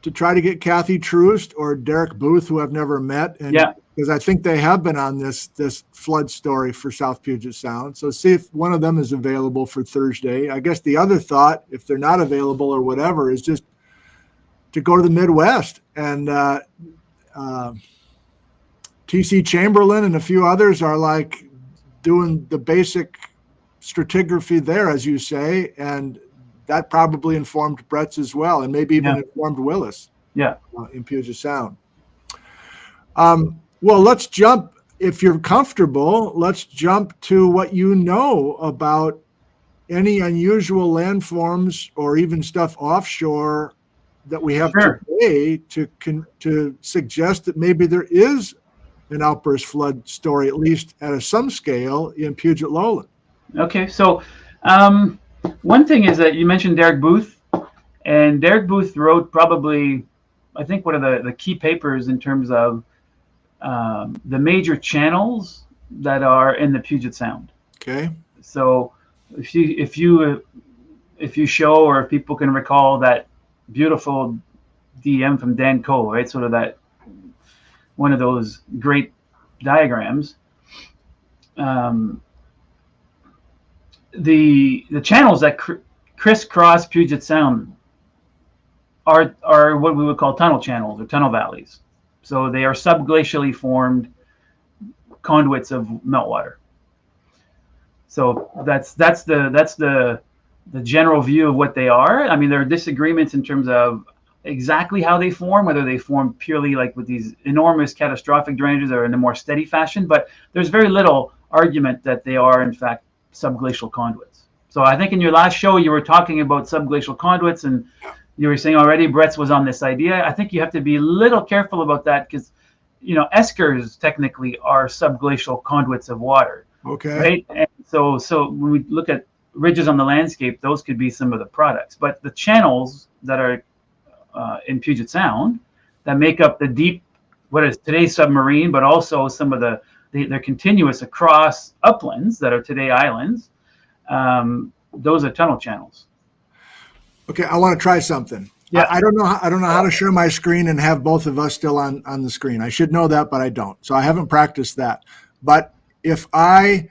to try to get Kathy Truist or Derek Booth, who I've never met, and because I think they have been on this flood story for South Puget Sound. So see if one of them is available for Thursday. I guess the other thought, if they're not available or whatever, is just to go to the Midwest and T.C. Chamberlain and a few others are like doing the basic stratigraphy there, as you say, and that probably informed Brett's as well, and maybe even informed Willis. In Puget Sound. Well, let's jump, if you're comfortable, let's jump to what you know about any unusual landforms or even stuff offshore that we have today to suggest that maybe there is an outburst flood story, at least at some scale, in Puget Lowland. Okay, so one thing is that you mentioned Derek Booth, and Derek Booth wrote probably, I think, one of the key papers in terms of the major channels that are in the Puget Sound. Okay. So if you show, or if people can recall that beautiful DM from Dan Cole, right? Sort of that one of those great diagrams. The channels that crisscross Puget Sound are what we would call tunnel channels or tunnel valleys. So they are subglacially formed conduits of meltwater. So that's the general view of what they are. I mean, there are disagreements in terms of exactly how they form, whether they form purely like with these enormous catastrophic drainages or in a more steady fashion, but there's very little argument that they are in fact subglacial conduits. So I think in your last show you were talking about subglacial conduits, and you were saying already Brett's was on this idea. I think you have to be a little careful about that because, you know, eskers technically are subglacial conduits of water. Okay. Right. And so when we look at ridges on the landscape, those could be some of the products. But the channels that are in Puget Sound that make up the deep what is today submarine, but also some of they're continuous across uplands that are today islands. Those are tunnel channels. Okay, I want to try something. Yeah. I don't know. I don't know how to share my screen and have both of us still on the screen. I should know that, but I don't. So I haven't practiced that. But if I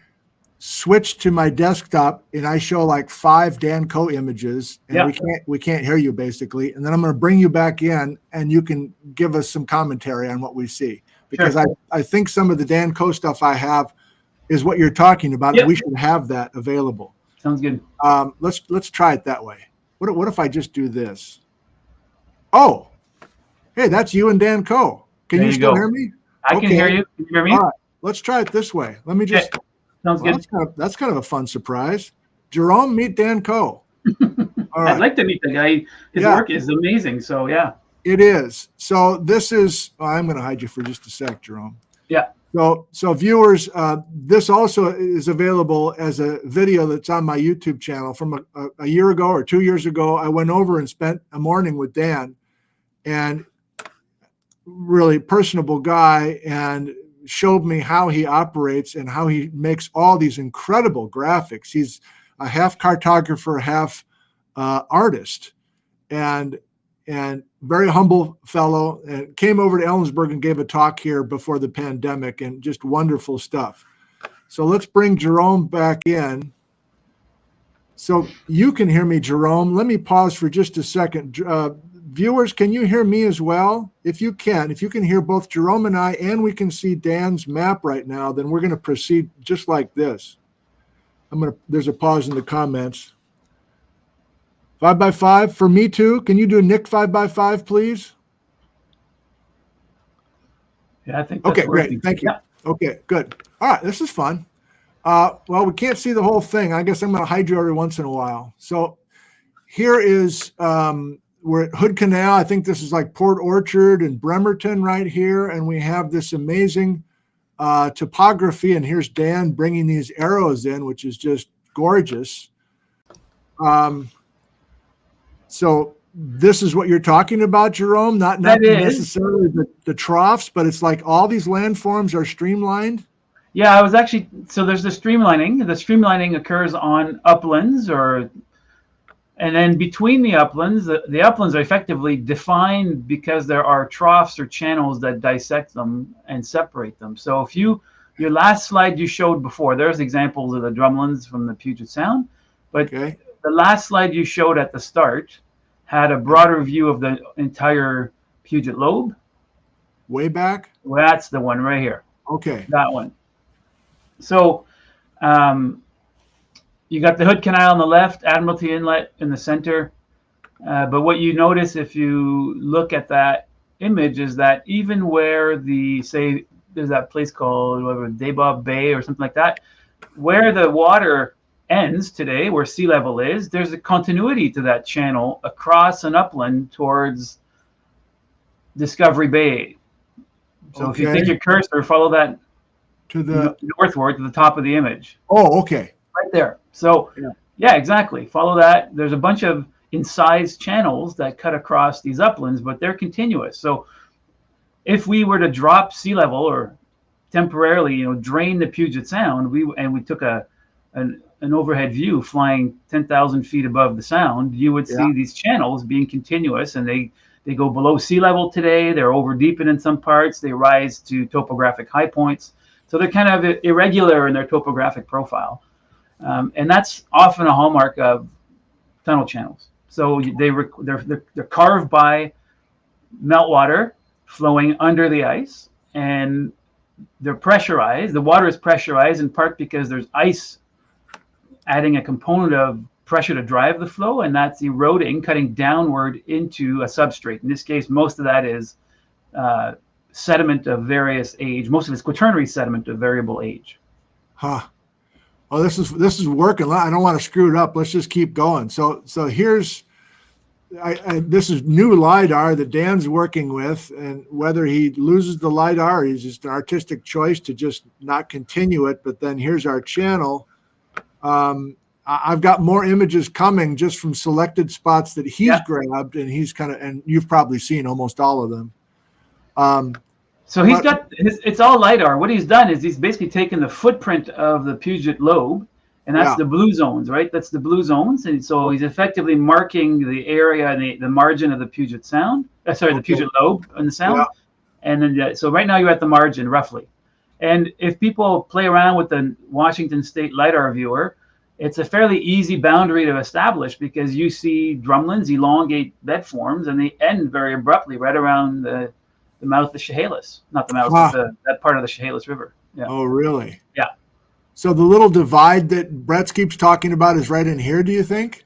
switch to my desktop and I show like 5 Dan Coe images, and we can't hear you basically, and then I'm going to bring you back in, and you can give us some commentary on what we see, because I think some of the Dan Coe stuff I have is what you're talking about. And we should have that available. Sounds good. Let's try it that way. What if I just do this? Oh, hey, that's you and Dan Coe. Can you still hear me? I can hear you. Can you hear me? All right, let's try it this way. Let me just. Sounds good. That's kind of a fun surprise. Jerome, meet Dan Coe. All right. I'd like to meet the guy. His work is amazing. So yeah. It is. So this is. I'm going to hide you for just a sec, Jerome. Yeah. So viewers, this also is available as a video that's on my YouTube channel. From a year ago or 2 years ago, I went over and spent a morning with Dan, and really personable guy, and showed me how he operates and how he makes all these incredible graphics. He's a half cartographer, half artist, and very humble fellow, and came over to Ellensburg and gave a talk here before the pandemic, and just wonderful stuff. So let's bring Jerome back in. So you can hear me, Jerome. Let me pause for just a second. Viewers, can you hear me as well? If you can hear both Jerome and I, and we can see Dan's map right now, then we're going to proceed just like this. There's a pause in the comments. 5x5 for me too. Can you do Nick 5x5, please? Yeah, I think that's okay, working. Great. Thank you. Yeah. Okay, good. All right, this is fun. Well, we can't see the whole thing. I guess I'm going to hide you every once in a while. So here is, we're at Hood Canal. I think this is like Port Orchard and Bremerton right here. And we have this amazing topography. And here's Dan bringing these arrows in, which is just gorgeous. So this is what you're talking about, Jerome? Not necessarily the troughs, but it's like all these landforms are streamlined? Yeah, I was actually, so there's the streamlining. The streamlining occurs on uplands, and then between the uplands are effectively defined because there are troughs or channels that dissect them and separate them. So if your last slide you showed before, there's examples of the drumlins from the Puget Sound, but the last slide you showed at the start had a broader view of the entire Puget lobe. Way back? Well, that's the one right here. Okay. That one. So you got the Hood Canal on the left, Admiralty Inlet in the center. But what you notice if you look at that image is that even where say there's that place called Dabob Bay or something like that, where the water ends today, where sea level is, there's a continuity to that channel across an upland towards Discovery Bay. So if you take your cursor, follow that to the northward to the top of the image. Oh, okay. Right there. So yeah, exactly. Follow that. There's a bunch of incised channels that cut across these uplands, but they're continuous. So if we were to drop sea level or temporarily, drain the Puget Sound, we took an overhead view flying 10,000 feet above the sound, you would see these channels being continuous, and they go below sea level today. They're over deepened in some parts. They rise to topographic high points. So they're kind of irregular in their topographic profile. And that's often a hallmark of tunnel channels. So they're carved by meltwater flowing under the ice, and they're pressurized. The water is pressurized in part because there's ice adding a component of pressure to drive the flow, and that's eroding, cutting downward into a substrate. In this case, most of that is sediment of various age. Most of it's quaternary sediment of variable age. Huh. Oh, this is working. I don't want to screw it up. Let's just keep going. So here's, this is new LiDAR that Dan's working with, and whether he loses the LiDAR, he's just an artistic choice to just not continue it. But then here's our channel. I've got more images coming just from selected spots that he's grabbed, and he's and you've probably seen almost all of them. So he's got it's all LiDAR. What he's done is he's basically taken the footprint of the Puget Lobe, and that's the blue zones, right? That's the blue zones. And so he's effectively marking the area and the margin of the Puget Sound. The Puget Lobe and the Sound. Yeah. And then, so right now you're at the margin roughly. And if people play around with the Washington State LiDAR viewer, it's a fairly easy boundary to establish because you see drumlins elongate bed forms and they end very abruptly right around the mouth of the Chehalis. Not the mouth, but that part of the Chehalis River. Yeah. Oh, really? Yeah. So the little divide that Brett keeps talking about is right in here, do you think?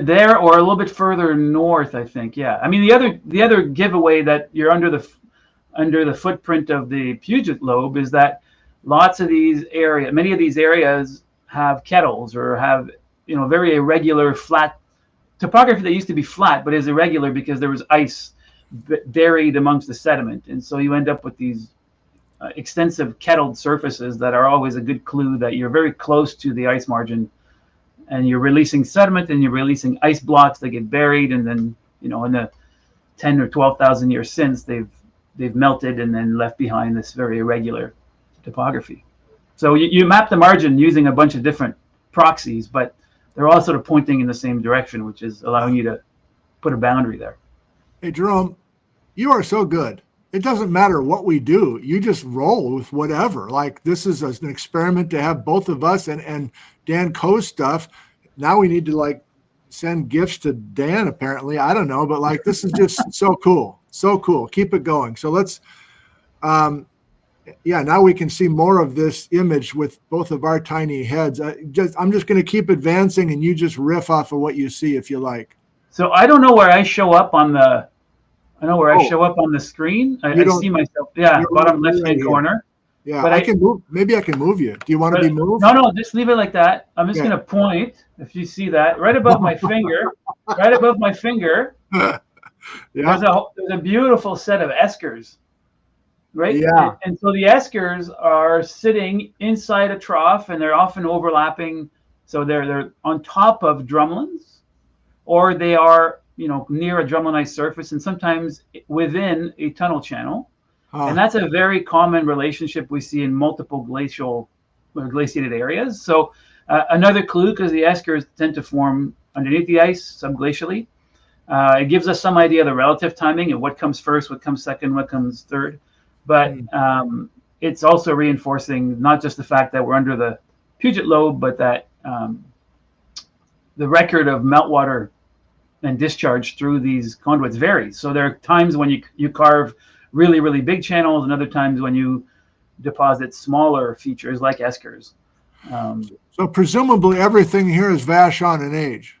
There or a little bit further north, I think. Yeah. I mean, the other giveaway that you're under the footprint of the Puget Lobe is that many of these areas have kettles or have, very irregular flat topography that used to be flat, but is irregular because there was ice buried amongst the sediment. And so you end up with these extensive kettled surfaces that are always a good clue that you're very close to the ice margin and you're releasing sediment and you're releasing ice blocks that get buried. And then, in the 10 or 12,000 years since, they've melted and then left behind this very irregular topography. So you map the margin using a bunch of different proxies, but they're all sort of pointing in the same direction, which is allowing you to put a boundary there. Hey, Jerome, you are so good. It doesn't matter what we do. You just roll with whatever. Like, this is an experiment to have both of us and Dan Coe's stuff. Now we need to send gifts to Dan, apparently. I don't know, but this is just so cool. So cool. Keep it going. So let's, now we can see more of this image with both of our tiny heads. I'm just going to keep advancing and you just riff off of what you see if you like. So I don't know where I show up on the, I show up on the screen. I see myself, bottom left-hand corner. Yeah, but I can move. Maybe I can move you. Do you want to be moved? No, just leave it like that. I'm just going to point, if you see that, right above my finger, right above my finger. There's a beautiful set of eskers, right? Yeah. And so the eskers are sitting inside a trough, and they're often overlapping. So they're on top of drumlins, or they are near a drumlinized surface, and sometimes within a tunnel channel. And that's a very common relationship we see in multiple glaciated areas. So another clue, because the eskers tend to form underneath the ice subglacially. It gives us some idea of the relative timing and what comes first, what comes second, what comes third. But it's also reinforcing not just the fact that we're under the Puget Lobe, but that the record of meltwater and discharge through these conduits varies. So there are times when you carve really, really big channels and other times when you deposit smaller features like eskers. So presumably everything here is Vashon in age.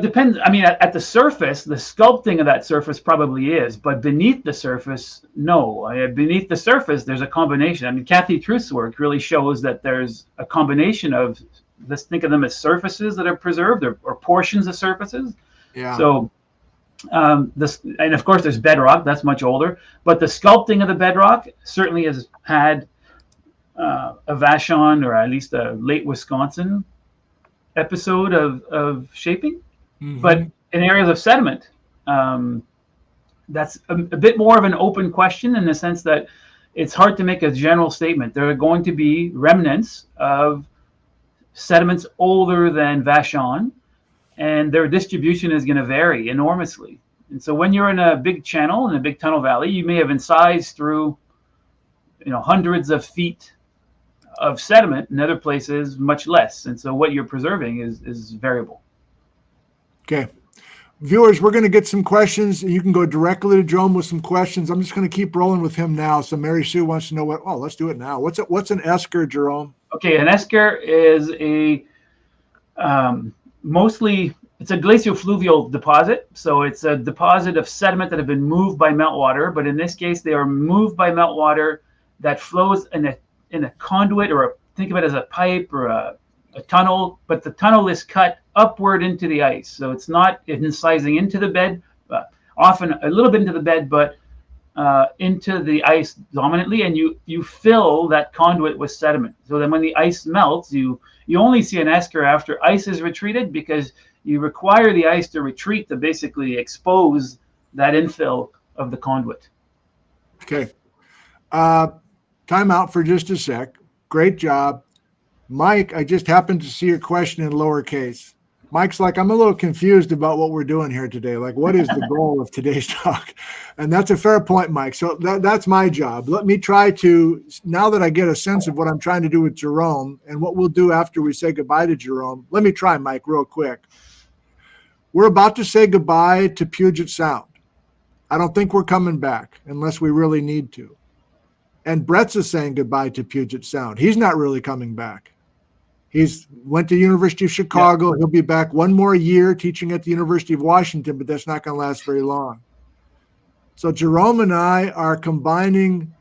Depends. I mean, at the surface, the sculpting of that surface probably is, but beneath the surface, no. Beneath the surface, there's a combination. I mean, Kathy Truth's work really shows that there's a combination of, let's think of them as surfaces that are preserved or portions of surfaces. Yeah. So and of course there's bedrock that's much older, but the sculpting of the bedrock certainly has had a Vashon or at least a late Wisconsin episode of shaping. But in areas of sediment, that's a bit more of an open question in the sense that it's hard to make a general statement. There are going to be remnants of sediments older than Vashon, and their distribution is going to vary enormously. And so when you're in a big channel, in a big tunnel valley, you may have incised through, hundreds of feet of sediment, in other places much less. And so what you're preserving is variable. Okay. Viewers, we're going to get some questions. You can go directly to Jerome with some questions. I'm just going to keep rolling with him now. So Mary Sue wants to know let's do it now. What's an esker, Jerome? Okay, an esker is a mostly, it's a glaciofluvial deposit. So it's a deposit of sediment that have been moved by meltwater, but in this case, they are moved by meltwater that flows in a conduit, or think of it as a pipe or a tunnel, but the tunnel is cut upward into the ice. So it's not incising into the bed, often a little bit into the bed, but into the ice dominantly, and you fill that conduit with sediment. So then when the ice melts, you only see an esker after ice is retreated, because you require the ice to retreat to basically expose that infill of the conduit. Okay. Time out for just a sec. Great job. Mike, I just happened to see your question in lowercase. Mike's like, I'm a little confused about what we're doing here today. Like, what is the goal of today's talk? And that's a fair point, Mike. So that's my job. Let me try to, now that I get a sense of what I'm trying to do with Jerome and what we'll do after we say goodbye to Jerome, let me try, Mike, real quick. We're about to say goodbye to Puget Sound. I don't think we're coming back unless we really need to. And Brett's is saying goodbye to Puget Sound. He's not really coming back. He's went to University of Chicago. Yeah. He'll be back one more year teaching at the University of Washington, but that's not going to last very long. So Jerome and I are combining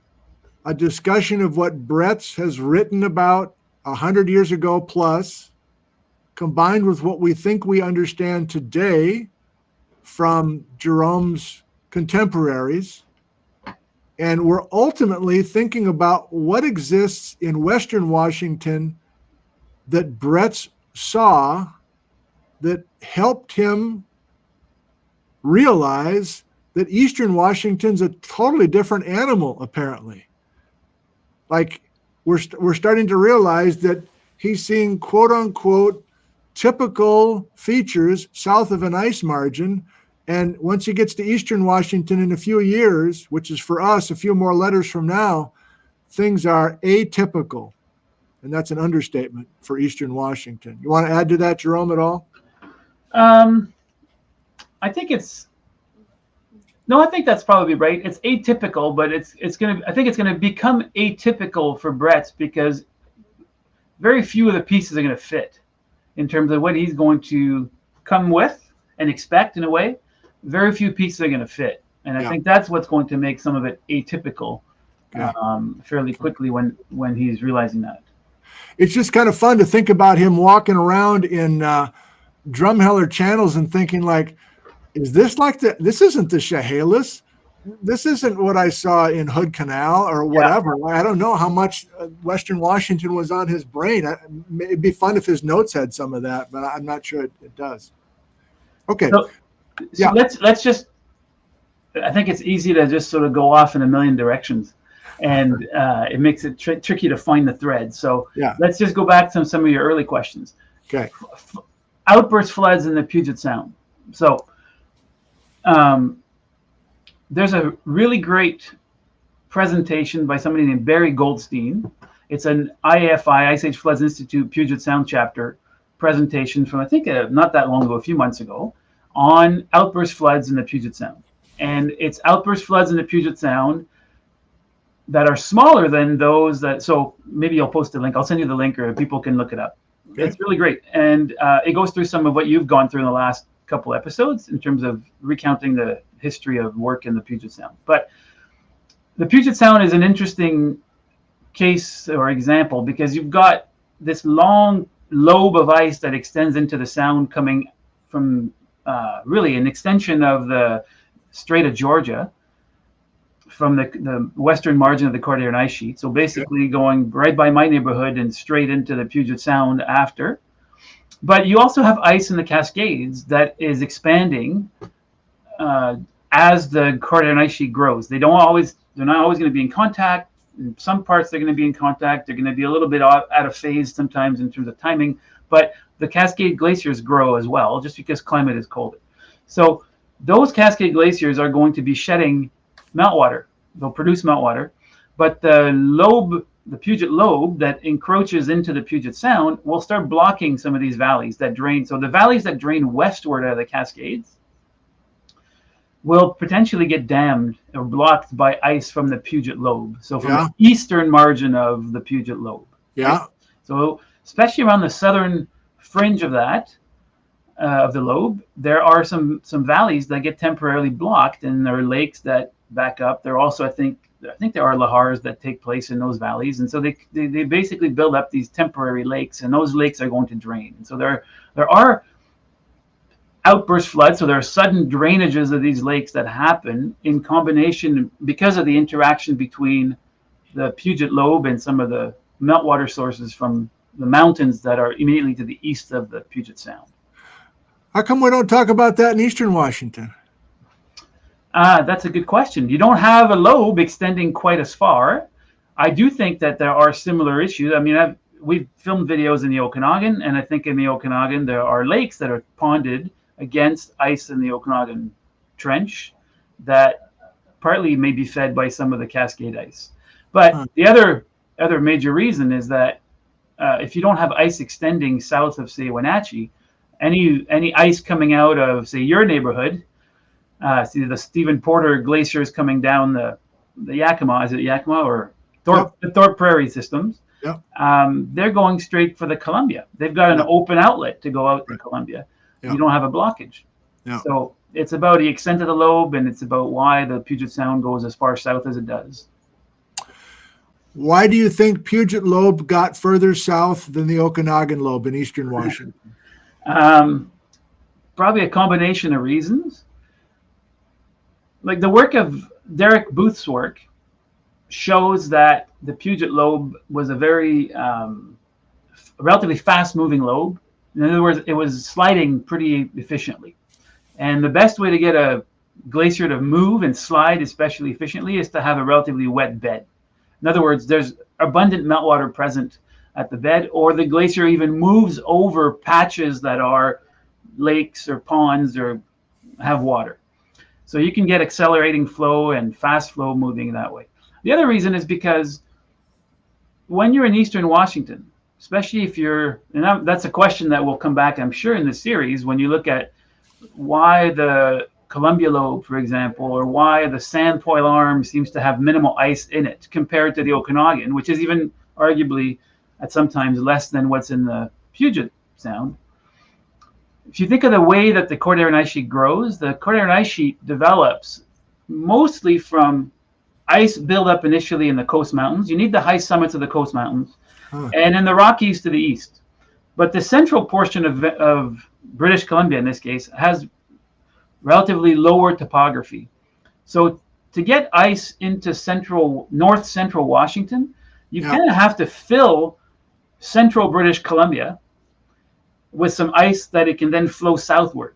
a discussion of what Brett's has written about 100 years ago plus, combined with what we think we understand today from Jerome's contemporaries. And we're ultimately thinking about what exists in Western Washington that Brett's saw that helped him realize that Eastern Washington's a totally different animal, apparently. Like, we're starting to realize that he's seeing quote unquote typical features south of an ice margin. And once he gets to Eastern Washington in a few years, which is for us a few more letters from now, things are atypical. And that's an understatement for Eastern Washington. You want to add to that, Jerome, at all? I think that's probably right. It's atypical, but I think it's gonna become atypical for Brett's because very few of the pieces are gonna fit in terms of what he's going to come with and expect in a way. Very few pieces are gonna fit. And I think that's what's going to make some of it atypical fairly quickly when he's realizing that. It's just kind of fun to think about him walking around in Drumheller channels and thinking like, is this like this isn't the Chehalis? This isn't what I saw in Hood Canal or whatever. Yeah. I don't know how much Western Washington was on his brain. It'd be fun if his notes had some of that, but I'm not sure it does. Okay. So let's just, I think it's easy to just sort of go off in a million directions. And it makes it tricky to find the thread. So let's just go back to some of your early questions. Okay. Outburst floods in the Puget Sound. So there's a really great presentation by somebody named Barry Goldstein. It's an IAFI, Ice Age Floods Institute Puget Sound chapter presentation from, I think, not that long ago, a few months ago, on outburst floods in the Puget Sound. And it's outburst floods in the Puget Sound that are smaller than those that, so maybe I'll post a link. I'll send you the link or people can look it up. Okay. It's really great. And it goes through some of what you've gone through in the last couple episodes in terms of recounting the history of work in the Puget Sound. But the Puget Sound is an interesting case or example because you've got this long lobe of ice that extends into the sound coming from really an extension of the Strait of Georgia, from the western margin of the Cordilleran ice sheet. So basically going right by my neighborhood and straight into the Puget Sound after. But you also have ice in the Cascades that is expanding as the Cordilleran ice sheet grows. They're not always going to be in contact. In some parts they're going to be in contact. They're going to be a little bit out of phase sometimes in terms of timing. But the Cascade glaciers grow as well, just because climate is colder. So those Cascade glaciers are going to be shedding meltwater. They'll produce meltwater, but the Puget lobe that encroaches into the Puget Sound will start blocking some of these valleys that drain. So the valleys that drain westward out of the Cascades will potentially get dammed or blocked by ice from the Puget lobe. So from the eastern margin of the Puget lobe. Yeah. Right? So especially around the southern fringe of that, of the lobe, there are some valleys that get temporarily blocked, and there are lakes that back up. There are also, I think there are lahars that take place in those valleys, and so they basically build up these temporary lakes, and those lakes are going to drain. And so there are outburst floods, so there are sudden drainages of these lakes that happen in combination because of the interaction between the Puget lobe and some of the meltwater sources from the mountains that are immediately to the east of the Puget Sound. How come we don't talk about that in Eastern Washington? That's a good question. You don't have a lobe extending quite as far. I do think that there are similar issues. I mean, we've filmed videos in the Okanagan, and I think in the Okanagan there are lakes that are ponded against ice in the Okanagan Trench that partly may be fed by some of the Cascade ice. But the other major reason is that if you don't have ice extending south of, say, Wenatchee, any ice coming out of, say, your neighborhood, see the Stephen Porter glaciers coming down the Yakima, is it Yakima or Thorpe, the Thorpe Prairie systems? Yep. They're going straight for the Columbia. They've got an open outlet to go out to Columbia. Yep. You don't have a blockage. Yep. So it's about the extent of the lobe, and it's about why the Puget Sound goes as far south as it does. Why do you think Puget Lobe got further south than the Okanagan Lobe in eastern Washington? Probably a combination of reasons. Like the work of Derek Booth's work shows that the Puget Lobe was a very relatively fast-moving lobe. In other words, it was sliding pretty efficiently. And the best way to get a glacier to move and slide especially efficiently is to have a relatively wet bed. In other words, there's abundant meltwater present at the bed, or the glacier even moves over patches that are lakes or ponds or have water. So you can get accelerating flow and fast flow moving that way. The other reason is because when you're in eastern Washington, especially if you're, and that's a question that will come back, I'm sure, in the series, when you look at why the Columbia Lobe, for example, or why the Sandpoil Arm seems to have minimal ice in it compared to the Okanagan, which is even arguably at sometimes less than what's in the Puget Sound. If you think of the way that the Cordilleran ice sheet grows, the Cordilleran ice sheet develops mostly from ice buildup initially in the coast mountains. You need the high summits of the coast mountains, and in the Rockies to the east. But the central portion of British Columbia, in this case, has relatively lower topography. So to get ice into north central Washington, you kind of have to fill central British Columbia with some ice that it can then flow southward.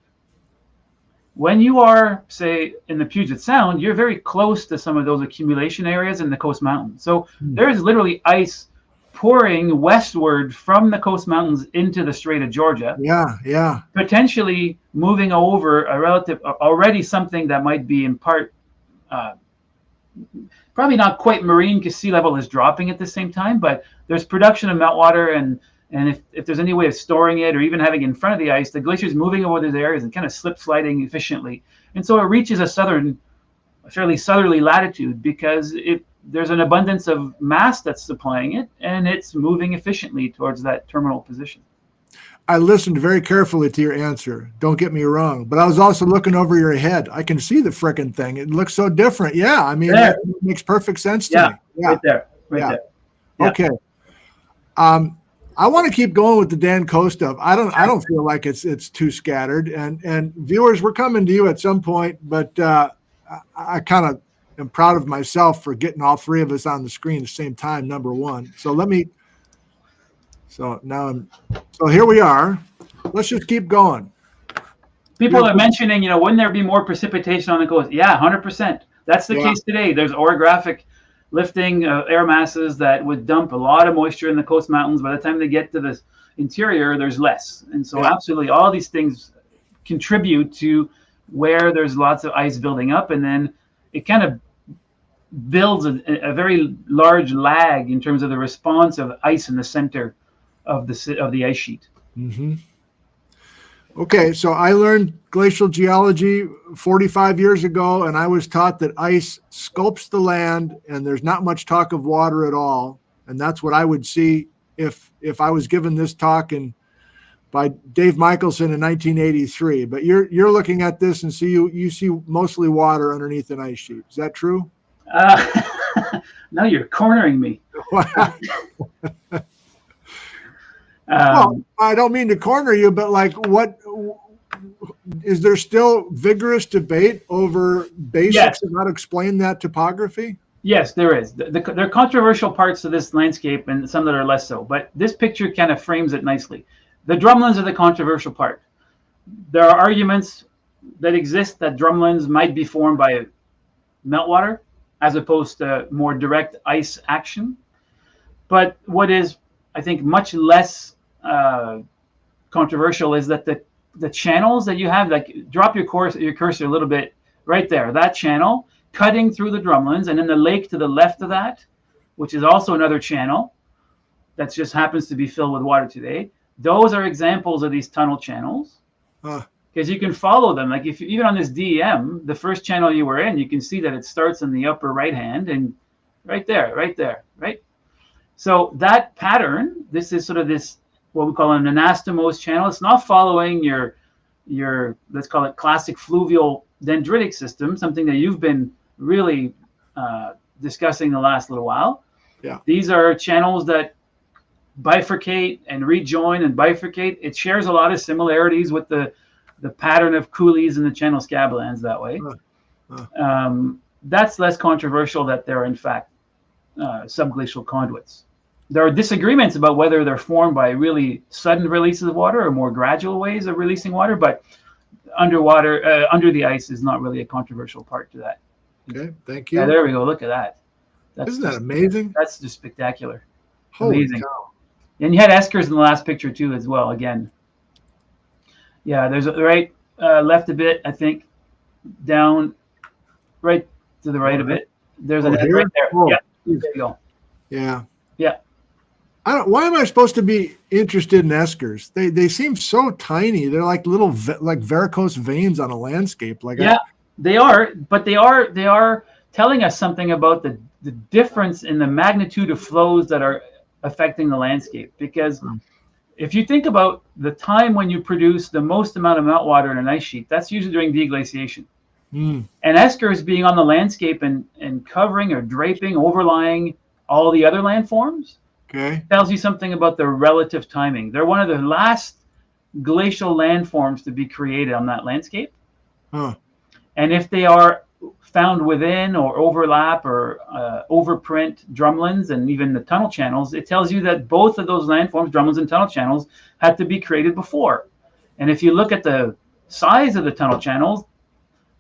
When you are, say, in the Puget Sound, you're very close to some of those accumulation areas in the coast mountains. So there is literally ice pouring westward from the coast mountains into the Strait of Georgia. Yeah. Potentially moving over a relative, already something that might be in part, probably not quite marine because sea level is dropping at the same time, but there's production of meltwater, and if there's any way of storing it or even having it in front of the ice, the glacier is moving over those areas and kind of slip sliding efficiently. And so it reaches a fairly southerly latitude because there's an abundance of mass that's supplying it, and it's moving efficiently towards that terminal position. I listened very carefully to your answer. Don't get me wrong, but I was also looking over your head. I can see the frickin' thing. It looks so different. Yeah, I mean, that makes perfect sense to me. Yeah, right there. Yeah. Okay. I want to keep going with the Dan Coe stuff. I don't feel like it's too scattered. And viewers, we're coming to you at some point, but I kind of am proud of myself for getting all three of us on the screen at the same time, number one. So here we are. Let's just keep going. People are mentioning, wouldn't there be more precipitation on the coast? Yeah, 100%. That's the case today. There's orographic lifting air masses that would dump a lot of moisture in the coast mountains. By the time they get to the interior, there's less. And so absolutely all these things contribute to where there's lots of ice building up, and then it kind of builds a very large lag in terms of the response of ice in the center of the ice sheet. Mm-hmm. Okay, so I learned glacial geology 45 years ago, and I was taught that ice sculpts the land, and there's not much talk of water at all. And that's what I would see if I was given this talk by Dave Michelson in 1983. But you're looking at this and you see mostly water underneath an ice sheet. Is that true? No, you're cornering me. Well, I don't mean to corner you, but what is there still vigorous debate over basics of how to explain that topography? Yes, there is. There are controversial parts of this landscape and some that are less so, but this picture kind of frames it nicely. The drumlins are the controversial part. There are arguments that exist that drumlins might be formed by meltwater as opposed to more direct ice action. But what is, I think, much less controversial is that the channels that you have, like drop your cursor a little bit right there, that channel cutting through the drumlins, and then the lake to the left of that, which is also another channel that just happens to be filled with water today. Those are examples of these tunnel channels. Because you can follow them. Like if you, even on this DEM, the first channel you were in, you can see that it starts in the upper right hand and right there, right? So that pattern, this is sort of this, what we call an anastomose channel. It's not following your let's call it classic fluvial dendritic system, something that you've been really discussing the last little while. Yeah. These are channels that bifurcate and rejoin and bifurcate. It shares a lot of similarities with the pattern of coulees in the channel scablands that way. That's less controversial that they're in fact subglacial conduits. There are disagreements about whether they're formed by really sudden releases of water or more gradual ways of releasing water, but under the ice is not really a controversial part to that. Okay, thank you. Yeah, there we go. Look at that. Isn't that amazing? That's just spectacular. Holy Amazing. cow. And you had eskers in the last picture too as well, again. Yeah, there's a right left a bit, I think, down right to the right a bit. There's an right there. Oh, yeah, there you go. Yeah. Yeah. Why am I supposed to be interested in eskers? They seem so tiny. They're like little like varicose veins on a landscape. Like they are, but they are telling us something about the difference in the magnitude of flows that are affecting the landscape. Because if you think about the time when you produce the most amount of meltwater in an ice sheet, that's usually during deglaciation. And eskers being on the landscape and covering or draping, overlying all the other landforms, tells you something about the relative timing. They're one of the last glacial landforms to be created on that landscape. And if they are found within or overlap or overprint drumlins and even the tunnel channels, it tells you that both of those landforms, drumlins and tunnel channels, had to be created before. And if you look at the size of the tunnel channels,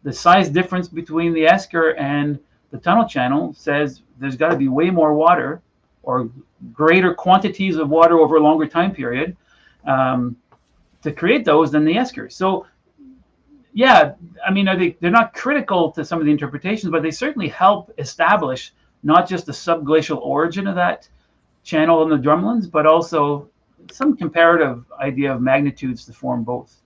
the size difference between the esker and the tunnel channel says there's got to be way more water or greater quantities of water over a longer time period to create those than the eskers. So yeah, I mean, they're not critical to some of the interpretations, but they certainly help establish not just the subglacial origin of that channel in the drumlins, but also some comparative idea of magnitudes to form both.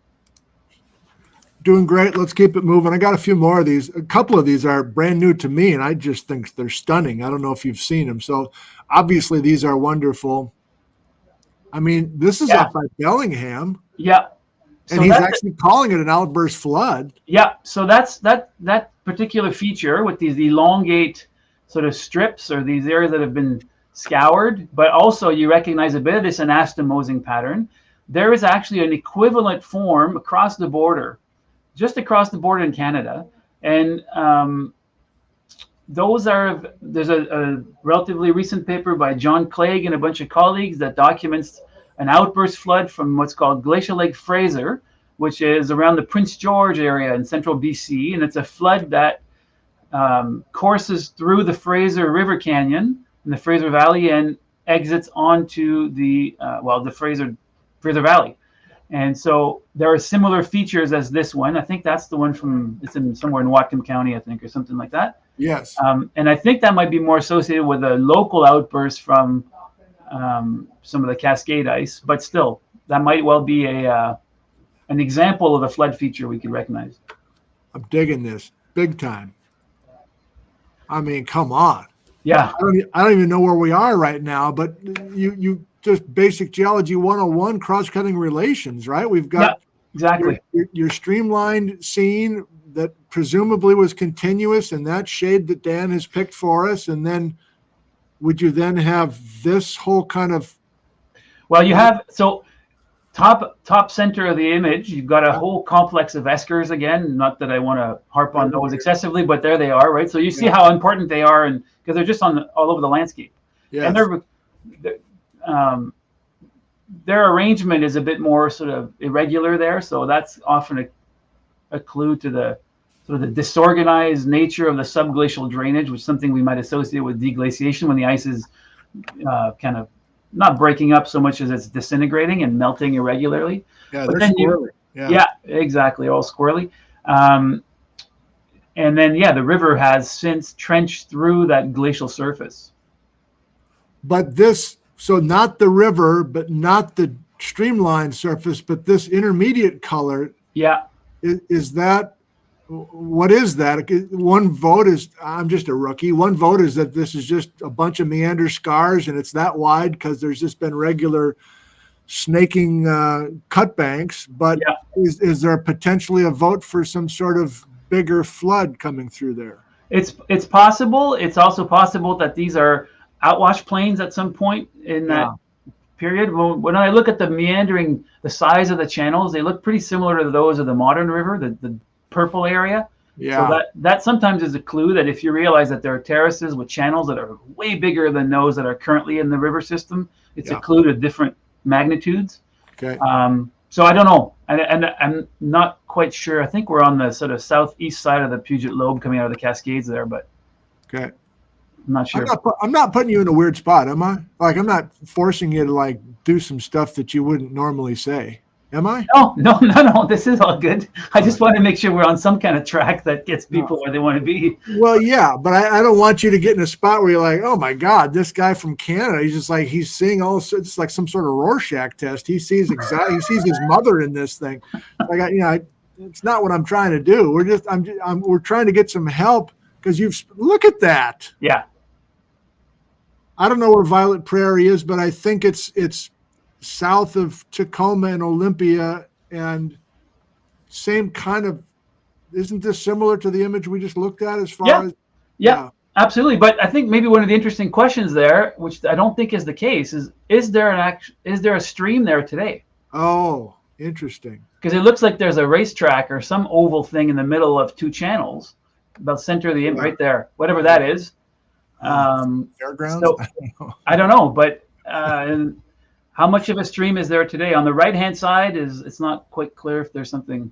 Doing great. Let's keep it moving. I got a few more of these. A couple of these are brand new to me, and I just think they're stunning. I don't know if you've seen them. So obviously these are wonderful. I mean, this is up by Bellingham. Yeah. And he's actually calling it an outburst flood. Yeah, so that's that particular feature with these elongate sort of strips or these areas that have been scoured, but also you recognize a bit of this anastomosing pattern. There is actually an equivalent form across the border, just across the border in Canada. And there's a relatively recent paper by John Clegg and a bunch of colleagues that documents an outburst flood from what's called Glacial Lake Fraser, which is around the Prince George area in central BC. And it's a flood that courses through the Fraser River Canyon in the Fraser Valley and exits onto the Fraser Valley. And so there are similar features as this one. I think that's the one it's in somewhere in Whatcom County, I think, or something like that. Yes. And I think that might be more associated with a local outburst from some of the Cascade ice, but still, that might well be an example of a flood feature we could recognize. I'm digging this big time. I mean, come on. Yeah. I don't even know where we are right now, but you just basic geology 101, cross-cutting relations, right? We've got exactly your streamlined scene that presumably was continuous in that shade that Dan has picked for us, and then would you then have this whole kind of? Well, you have top center of the image. You've got a whole complex of eskers again. Not that I want to harp on those excessively, but there they are, right? So you see how important they are, and because they're just all over the landscape. Yeah. And their arrangement is a bit more sort of irregular there, so that's often a clue to the sort of the disorganized nature of the subglacial drainage, which is something we might associate with deglaciation when the ice is kind of not breaking up so much as it's disintegrating and melting irregularly. Yeah, But they're then squirrely. yeah, exactly, all squirrely. And then, the river has since trenched through that glacial surface. But this, so not the river, but not the streamlined surface, but this intermediate color. Yeah. Is that, what is that? One vote is, I'm just a rookie. One vote is that this is just a bunch of meander scars and it's that wide because there's just been regular snaking cut banks. But is there potentially a vote for some sort of bigger flood coming through there? It's possible. It's also possible that these are outwash plains at some point in that period. When I look at the meandering, the size of the channels, they look pretty similar to those of the modern river, the purple area. Yeah. So that sometimes is a clue that if you realize that there are terraces with channels that are way bigger than those that are currently in the river system, it's a clue to different magnitudes. Okay. So I don't know, and I'm not quite sure. I think we're on the sort of southeast side of the Puget Lobe coming out of the Cascades there, but okay. I'm not sure. I'm not putting you in a weird spot, am I? Like, I'm not forcing you to like do some stuff that you wouldn't normally say, am I? No. This is all good. I just want to make sure we're on some kind of track that gets people where they want to be. Well, yeah, but I don't want you to get in a spot where you're like, oh my God, this guy from Canada, he's just like, he's seeing all sorts. It's like some sort of Rorschach test. He sees his mother in this thing. Like, it's not what I'm trying to do. We're trying to get some help because look at that. Yeah. I don't know where Violet Prairie is, but I think it's south of Tacoma and Olympia, and same kind of. Isn't this similar to the image we just looked at as far as? Yeah, absolutely. But I think maybe one of the interesting questions there, which I don't think is the case, is there a stream there today? Oh, interesting. Because it looks like there's a racetrack or some oval thing in the middle of two channels, about center of the right there, whatever that is. Fairgrounds. So, I don't know, but how much of a stream is there today? On the right-hand side, it's not quite clear if there's something.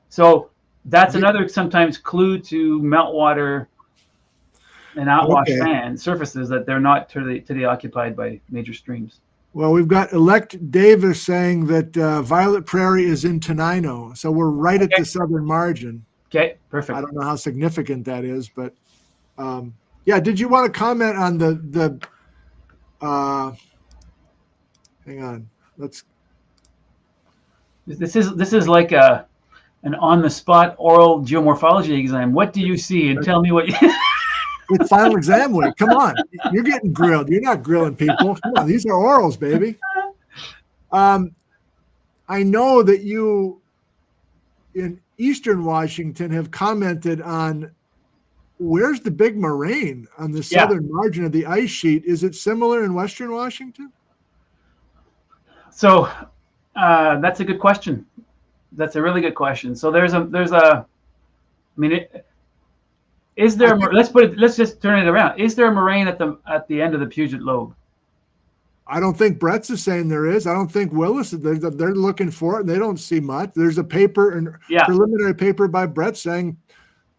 So that's another sometimes clue to meltwater and outwash sand surfaces that they're not today occupied by major streams. Well, we've got Elect Davis saying that Violet Prairie is in Tenino, so we're right at the southern margin. Okay, perfect. I don't know how significant that is, but yeah. Did you want to comment on the? Hang on. This is like an on-the-spot oral geomorphology exam. What do you see? And tell me what you. It's final exam week. Come on, you're getting grilled. You're not grilling people. Come on, these are orals, baby. I know that you in Eastern Washington have commented on where's the big moraine on the southern margin of the ice sheet. Is it similar in Western Washington? So that's a good question. That's a really good question. So there's a. I mean, is there? Let's just turn it around. Is there a moraine at the end of the Puget Lobe? I don't think Brett's is saying there is. I don't think Willis. They're looking for it and they don't see much. There's a preliminary paper by Brett saying,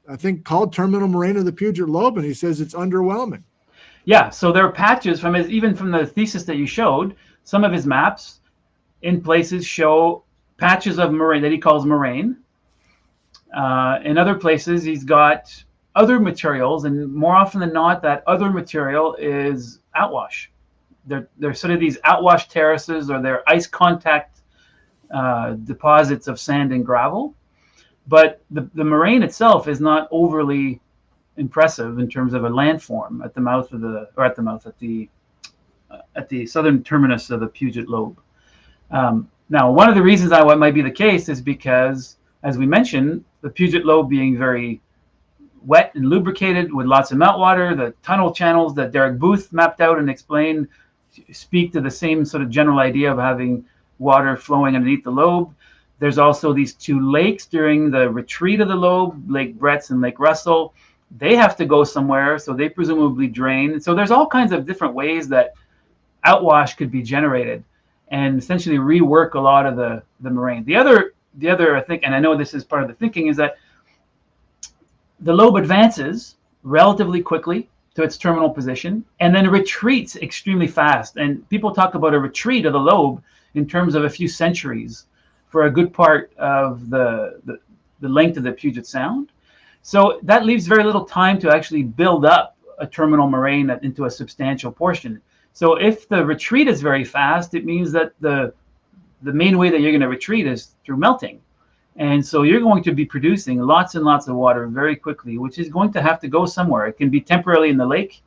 I think called Terminal Moraine of the Puget Lobe, and he says it's underwhelming. Yeah. So there are patches even from the thesis that you showed. Some of his maps in places show patches of moraine that he calls moraine. In other places, he's got other materials, and more often than not, that other material is outwash. They're sort of these outwash terraces, or they're ice contact deposits of sand and gravel. But the moraine itself is not overly impressive in terms of a landform at the southern terminus of the Puget Lobe. Now, one of the reasons that might be the case is because, as we mentioned, the Puget Lobe being very wet and lubricated with lots of meltwater, the tunnel channels that Derek Booth mapped out and explained speak to the same sort of general idea of having water flowing underneath the lobe. There's also these two lakes during the retreat of the lobe, Lake Bretts and Lake Russell. They have to go somewhere, so they presumably drain. So there's all kinds of different ways that outwash could be generated and essentially rework a lot of the moraine. The the other, I think, and I know this is part of the thinking, is that the lobe advances relatively quickly to its terminal position and then retreats extremely fast. And people talk about a retreat of the lobe in terms of a few centuries for a good part of the length of the Puget Sound. So that leaves very little time to actually build up a terminal moraine into a substantial portion. So if the retreat is very fast, it means that the main way that you're going to retreat is through melting. And so you're going to be producing lots and lots of water very quickly, which is going to have to go somewhere. It can be temporarily in the lake,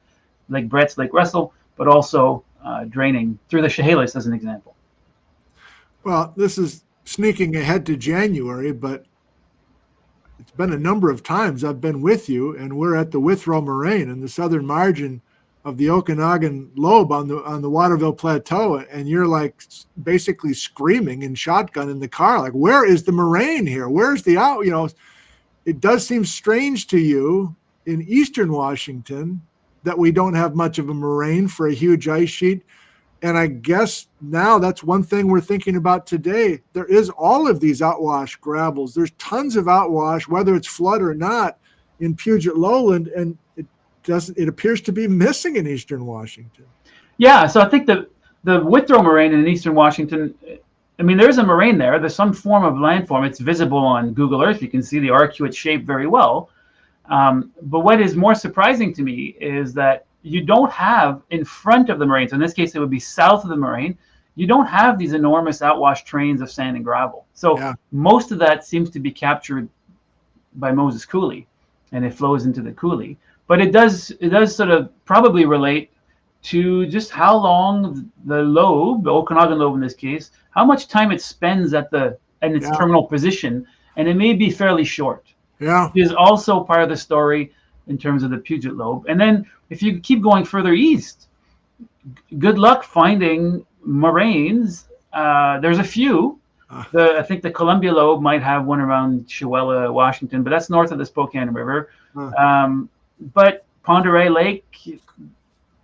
like Brett's Lake Russell, but also draining through the Chehalis as an example. Well, this is sneaking ahead to January, but it's been a number of times I've been with you, and we're at the Withrow Moraine in the southern margin of the Okanagan lobe on the Waterville Plateau, and you're like basically screaming in shotgun in the car, like, where is the moraine here? Where's the out? You know, it does seem strange to you in eastern Washington that we don't have much of a moraine for a huge ice sheet. And I guess now that's one thing we're thinking about today. There is all of these outwash gravels. There's tons of outwash, whether it's flood or not, in Puget Lowland, and it appears to be missing in eastern Washington. Yeah, so I think the Withrow Moraine in eastern Washington, I mean, there's a moraine there. There's some form of landform. It's visible on Google Earth. You can see the arcuate shape very well. But what is more surprising to me is that you don't have in front of the moraine, so in this case it would be south of the moraine, you don't have these enormous outwash trains of sand and gravel. So most of that seems to be captured by Moses Coulee, and it flows into the Coulee. But it does sort of probably relate to just how long the lobe, the Okanagan lobe in this case, how much time it spends in its terminal position, and it may be fairly short. Yeah, it is also part of the story in terms of the Puget lobe. And then if you keep going further east, good luck finding moraines. There's a few. I think the Columbia lobe might have one around Chewelah, Washington, but that's north of the Spokane River. But Pend Oreille Lake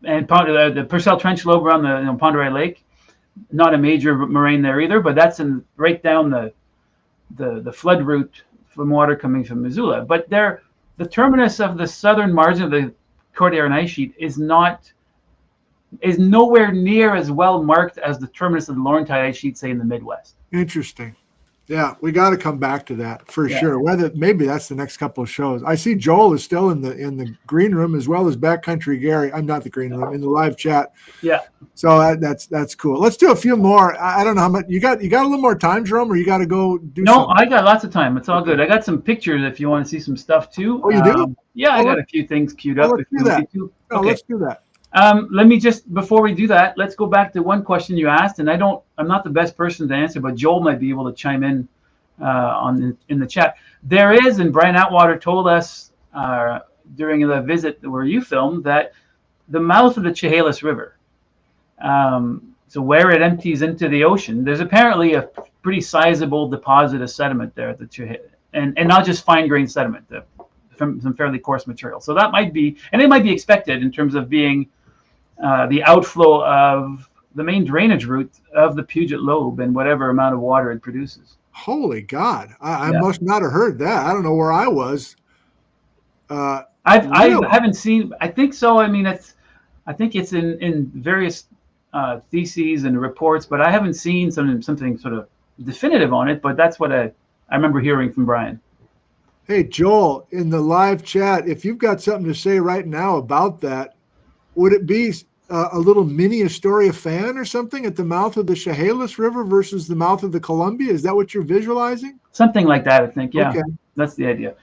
and the Purcell Trench lobe around the Pend Oreille Lake, not a major moraine there either, but that's right down the flood route from water coming from Missoula. But the terminus of the southern margin of the Cordilleran ice sheet is nowhere near as well marked as the terminus of the Laurentide ice sheet, say in the Midwest. Interesting. Yeah, we got to come back to that for sure. Whether maybe that's the next couple of shows. I see Joel is still in the green room, as well as Backcountry Gary. I'm not the green room, in the live chat. Yeah. So that's cool. Let's do a few more. I don't know how much you got. You got a little more time, Jerome, or you got to go do? No, something? I got lots of time. It's all good. I got some pictures if you want to see some stuff too. Oh, you do? Yeah, I got a few things queued up. Let's do that. Let's do that. Let me just, before we do that, let's go back to one question you asked, and I'm not the best person to answer, but Joel might be able to chime in in the chat. There is, and Brian Atwater told us during the visit where you filmed, that the mouth of the Chehalis River, so where it empties into the ocean, there's apparently a pretty sizable deposit of sediment there at the Chehalis, and not just fine-grained sediment, from some fairly coarse material. So that might be, and it might be expected in terms of being the outflow of the main drainage route of the Puget lobe and whatever amount of water it produces. Holy God. I must not have heard that. I don't know where I was. I haven't seen, I think so. I mean, I think it's in various theses and reports, but I haven't seen something sort of definitive on it, but that's what I remember hearing from Brian. Hey, Joel, in the live chat, if you've got something to say right now about that, would it be a little mini Astoria fan or something at the mouth of the Chehalis River versus the mouth of the Columbia? Is that what you're visualizing? Something like that, I think. Yeah, okay. That's the idea.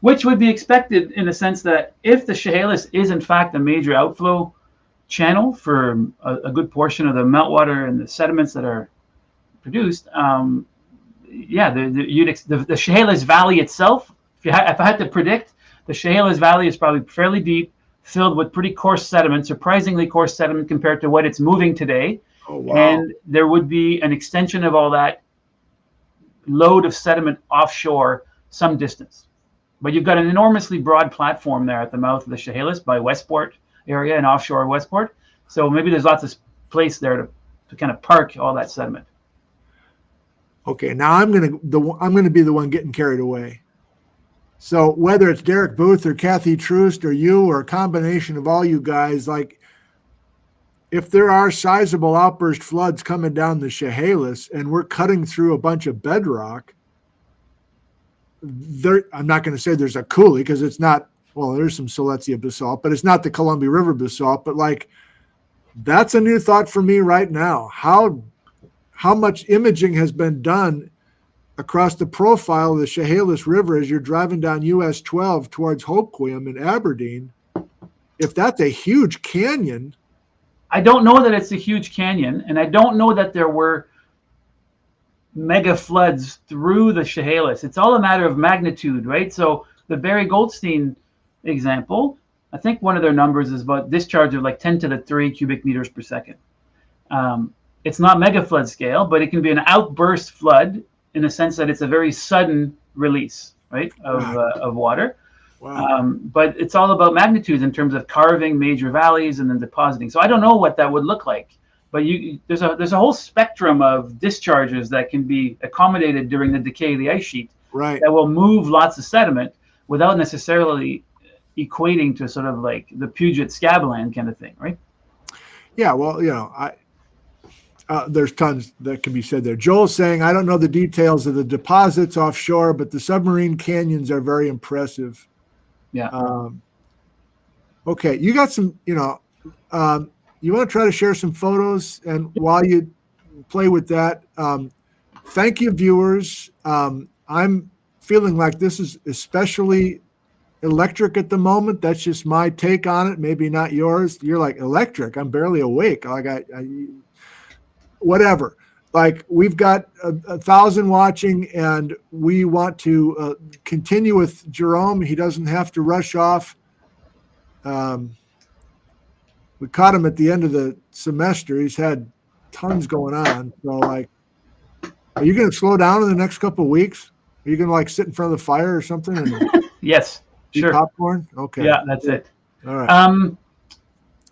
Which would be expected in the sense that if the Chehalis is in fact a major outflow channel for a good portion of the meltwater and the sediments that are produced, the Chehalis Valley itself, if I had to predict, the Chehalis Valley is probably fairly deep, filled with pretty coarse sediment, surprisingly coarse sediment compared to what it's moving today. Oh, wow. And there would be an extension of all that load of sediment offshore some distance. But you've got an enormously broad platform there at the mouth of the Chehalis by Westport area and offshore Westport. So maybe there's lots of place there to kind of park all that sediment. Okay, now I'm gonna be the one getting carried away. So whether it's Derek Booth or Kathy Troost or you or a combination of all you guys, like if there are sizable outburst floods coming down the Chehalis and we're cutting through a bunch of bedrock, I'm not going to say there's a coulee because it's not, well, there's some Silesia basalt, but it's not the Columbia River basalt. But like, that's a new thought for me right now. How much imaging has been done across the profile of the Chehalis River as you're driving down US 12 towards Hoquiam and Aberdeen? If that's a huge canyon. I don't know that it's a huge canyon, and I don't know that there were mega floods through the Chehalis. It's all a matter of magnitude, right? So the Barry Goldstein example, I think one of their numbers is about discharge of like 10 to the 3 cubic meters per second. It's not mega flood scale, but it can be an outburst flood in the sense that it's a very sudden release, right, of water. Wow. But it's all about magnitudes in terms of carving major valleys and then depositing. So I don't know what that would look like, but there's a whole spectrum of discharges that can be accommodated during the decay of the ice sheet, right, that will move lots of sediment without necessarily equating to sort of like the Puget Scabaland kind of thing, right? Yeah, well, there's tons that can be said there. Joel's saying, I don't know the details of the deposits offshore, but the submarine canyons are very impressive. Yeah. Okay, you got some, you want to try to share some photos, and while you play with that, thank you, viewers. I'm feeling like this is especially electric at the moment. That's just my take on it, maybe not yours. You're like, electric? I'm barely awake. Like I whatever. Like we've got 1,000 watching, and we want to continue with Jerome. He doesn't have to rush off. We caught him at the end of the semester. He's had tons going on. So like, are you going to slow down in the next couple of weeks? Are you going to like sit in front of the fire or something? And Yes, eat sure. popcorn? Okay. Yeah, that's it. All right.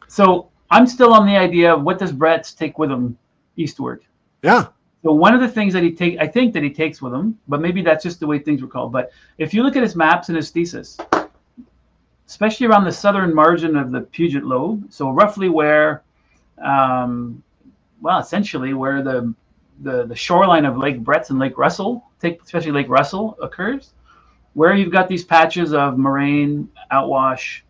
So I'm still on the idea of what does Brett take with him eastward? Yeah. So one of the things that I think that he takes with him, but maybe that's just the way things were called. But if you look at his maps and his thesis, especially around the southern margin of the Puget Lobe, so roughly where, essentially where the shoreline of Lake Bretts and Lake Russell, especially Lake Russell occurs, where you've got these patches of moraine, outwash.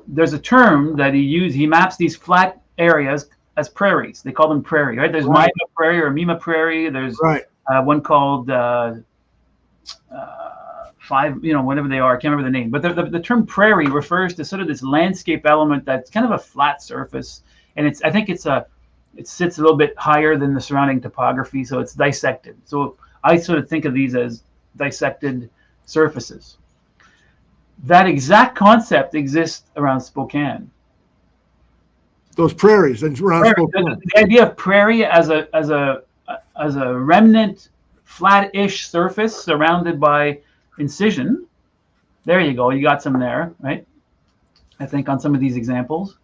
There's a term that he maps these flat areas as prairies. They call them prairie, right? There's Right. Mima Prairie or Mima Prairie. There's Right. one called whatever they are. I can't remember the name. But the term prairie refers to sort of this landscape element that's kind of a flat surface, and it sits a little bit higher than the surrounding topography, so it's dissected. So I sort of think of these as dissected surfaces. That exact concept exists around Spokane. Those prairies and around Spokane. The idea of prairie as a remnant, flat-ish surface surrounded by incision. There you go. You got some there, right? I think on some of these examples.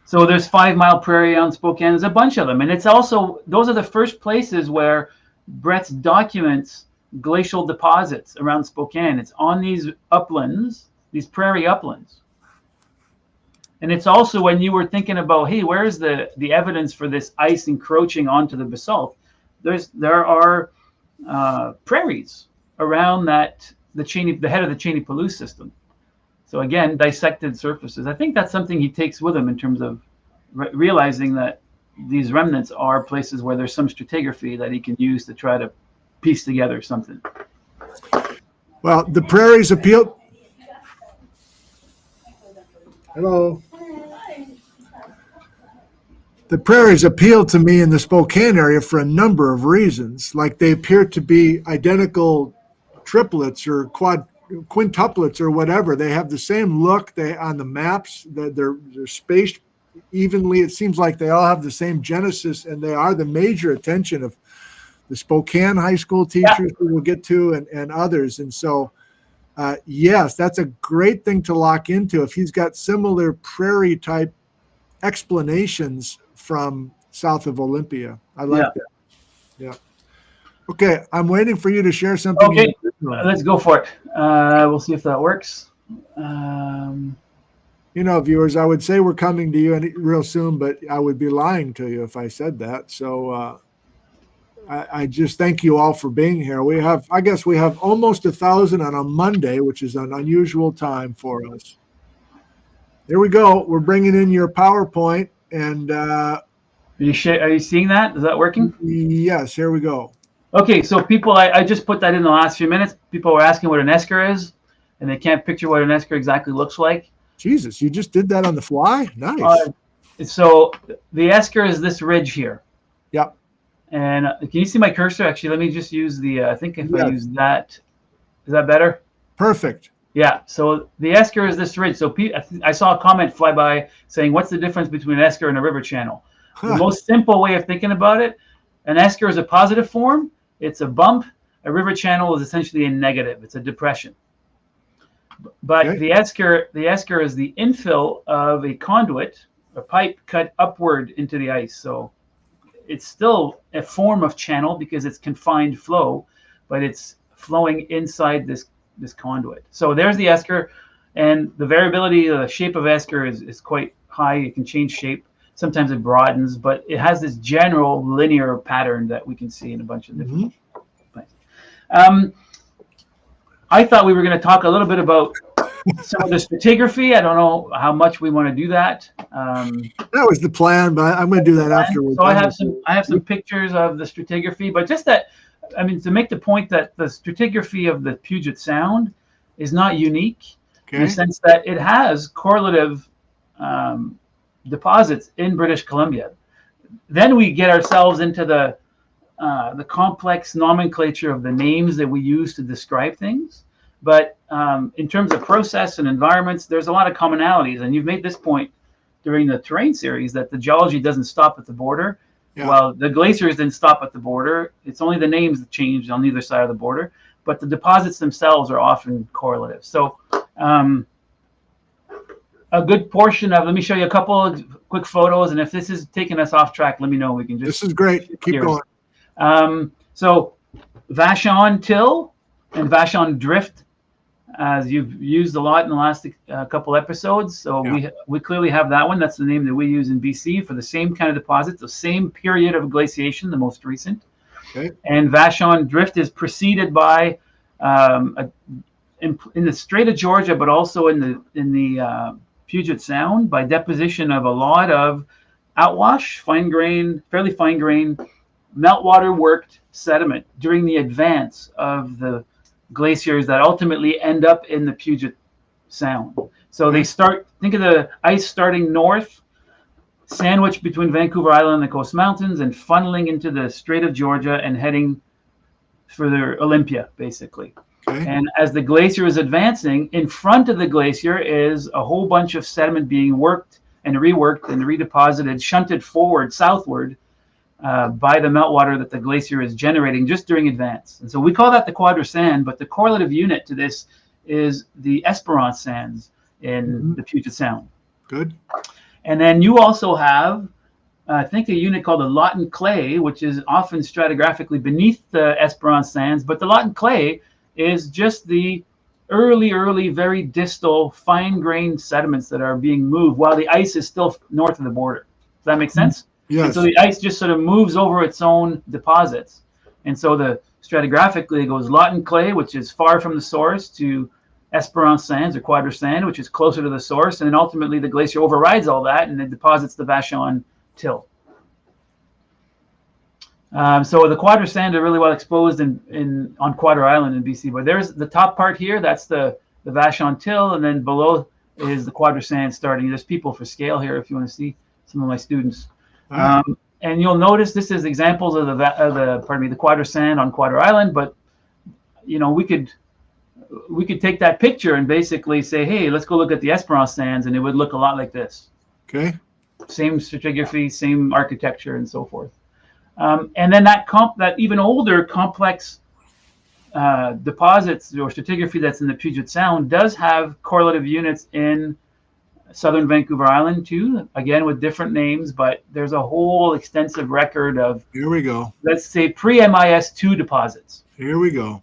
So there's 5 Mile Prairie on Spokane. There's a bunch of them, and it's also those are the first places where Brett's documents glacial deposits around Spokane. It's on these uplands, these prairie uplands. And it's also when you were thinking about, hey, where's the evidence for this ice encroaching onto the basalt? There are prairies around the head of the Cheney-Palouse system. So again, dissected surfaces. I think that's something he takes with him in terms of realizing that these remnants are places where there's some stratigraphy that he can use to try to piece together something. Well, the prairies appeal. Hello. The prairies appeal to me in the Spokane area for a number of reasons. Like they appear to be identical triplets or quintuplets or whatever. They have the same look. On the maps, they're spaced evenly. It seems like they all have the same genesis, and they are the major attention of the Spokane high school teachers who we'll get to and others. And so, yes, that's a great thing to lock into. If he's got similar prairie type explanations from south of Olympia. I like that. Yeah. Okay, I'm waiting for you to share something. Okay, let's go for it. We'll see if that works. Viewers, I would say we're coming to you real soon, but I would be lying to you if I said that. So I just thank you all for being here. I guess we have almost 1,000 on a Monday, which is an unusual time for us. There we go. We're bringing in your PowerPoint, and are you seeing that? Is that working? Yes. Here we go. Okay, so people, I just put that in the last few minutes. People were asking what an esker is, and they can't picture what an esker exactly looks like. Jesus, you just did that on the fly? Nice. So the esker is this ridge here. Yep. And can you see my cursor? Actually, let me just use I think if I use that, is that better? Perfect. Yeah, so the esker is this ridge. So I saw a comment fly by saying, what's the difference between an esker and a river channel? The most simple way of thinking about it, an esker is a positive form. It's a bump. A river channel is essentially a negative. It's a depression. But okay. the esker is the infill of a conduit, a pipe cut upward into the ice. So it's still a form of channel because it's confined flow, but it's flowing inside this conduit. So there's the esker, and the variability of the shape of esker is quite high. It can change shape. Sometimes it broadens, but it has this general linear pattern that we can see in a bunch of different places. I thought we were going to talk a little bit about some of the stratigraphy. I don't know how much we want to do that. That was the plan, but I'm going to do that afterwards. So I have some pictures of the stratigraphy, but just that, to make the point that the stratigraphy of the Puget Sound is not unique in the sense that it has correlative deposits in British Columbia. Then we get ourselves into the complex nomenclature of the names that we use to describe things. But in terms of process and environments, there's a lot of commonalities. And you've made this point during the terrain series that the geology doesn't stop at the border. Yeah. Well, the glaciers didn't stop at the border. It's only the names that changed on either side of the border. But the deposits themselves are often correlative. So a good portion of, let me show you a couple of quick photos. And if this is taking us off track, let me know. We can just. This is great. Keep going. So Vashon Till and Vashon Drift, as you've used a lot in the last couple episodes. So yeah. we clearly have that one. That's the name that we use in BC for the same kind of deposits, the same period of glaciation, the most recent. Okay. And Vashon Drift is preceded by in the Strait of Georgia, but also in the Puget Sound by deposition of a lot of outwash, fairly fine grain, meltwater worked sediment during the advance of the glaciers that ultimately end up in the Puget Sound. So they think of the ice starting north, sandwiched between Vancouver Island and the Coast Mountains, and funneling into the Strait of Georgia and heading for the Olympia, basically. Okay. And as the glacier is advancing, in front of the glacier is a whole bunch of sediment being worked and reworked and redeposited, shunted forward, southward, by the meltwater that the glacier is generating just during advance. And so we call that the quadrasand, but the correlative unit to this is the Esperance sands in the Puget Sound. Good. And then you also have, I think, a unit called the Lawton clay, which is often stratigraphically beneath the Esperance sands, but the Lawton clay is just the early, very distal, fine-grained sediments that are being moved while the ice is still north of the border. Does that make sense? Yes. And so the ice just sort of moves over its own deposits. And so the stratigraphically it goes Lawton clay, which is far from the source, to Esperance sands or quadrasand, which is closer to the source. And then ultimately the glacier overrides all that and it deposits the Vashon Till. So the quadrasand are really well exposed on Quadra Island in BC. But there's the top part here, that's the Vashon Till, and then below is the quadrasand starting. There's people for scale here if you want to see some of my students. And you'll notice this is examples of the quadrasand on Quadra Island, but we could take that picture and basically say, hey, let's go look at the Esperance sands, and it would look a lot like this. Okay. Same stratigraphy, same architecture, and so forth. And then that even older complex deposits or stratigraphy that's in the Puget Sound does have correlative units in southern Vancouver Island too, again with different names, but there's a whole extensive record of, Here we go. let's say, pre-MIS2 deposits. Here we go.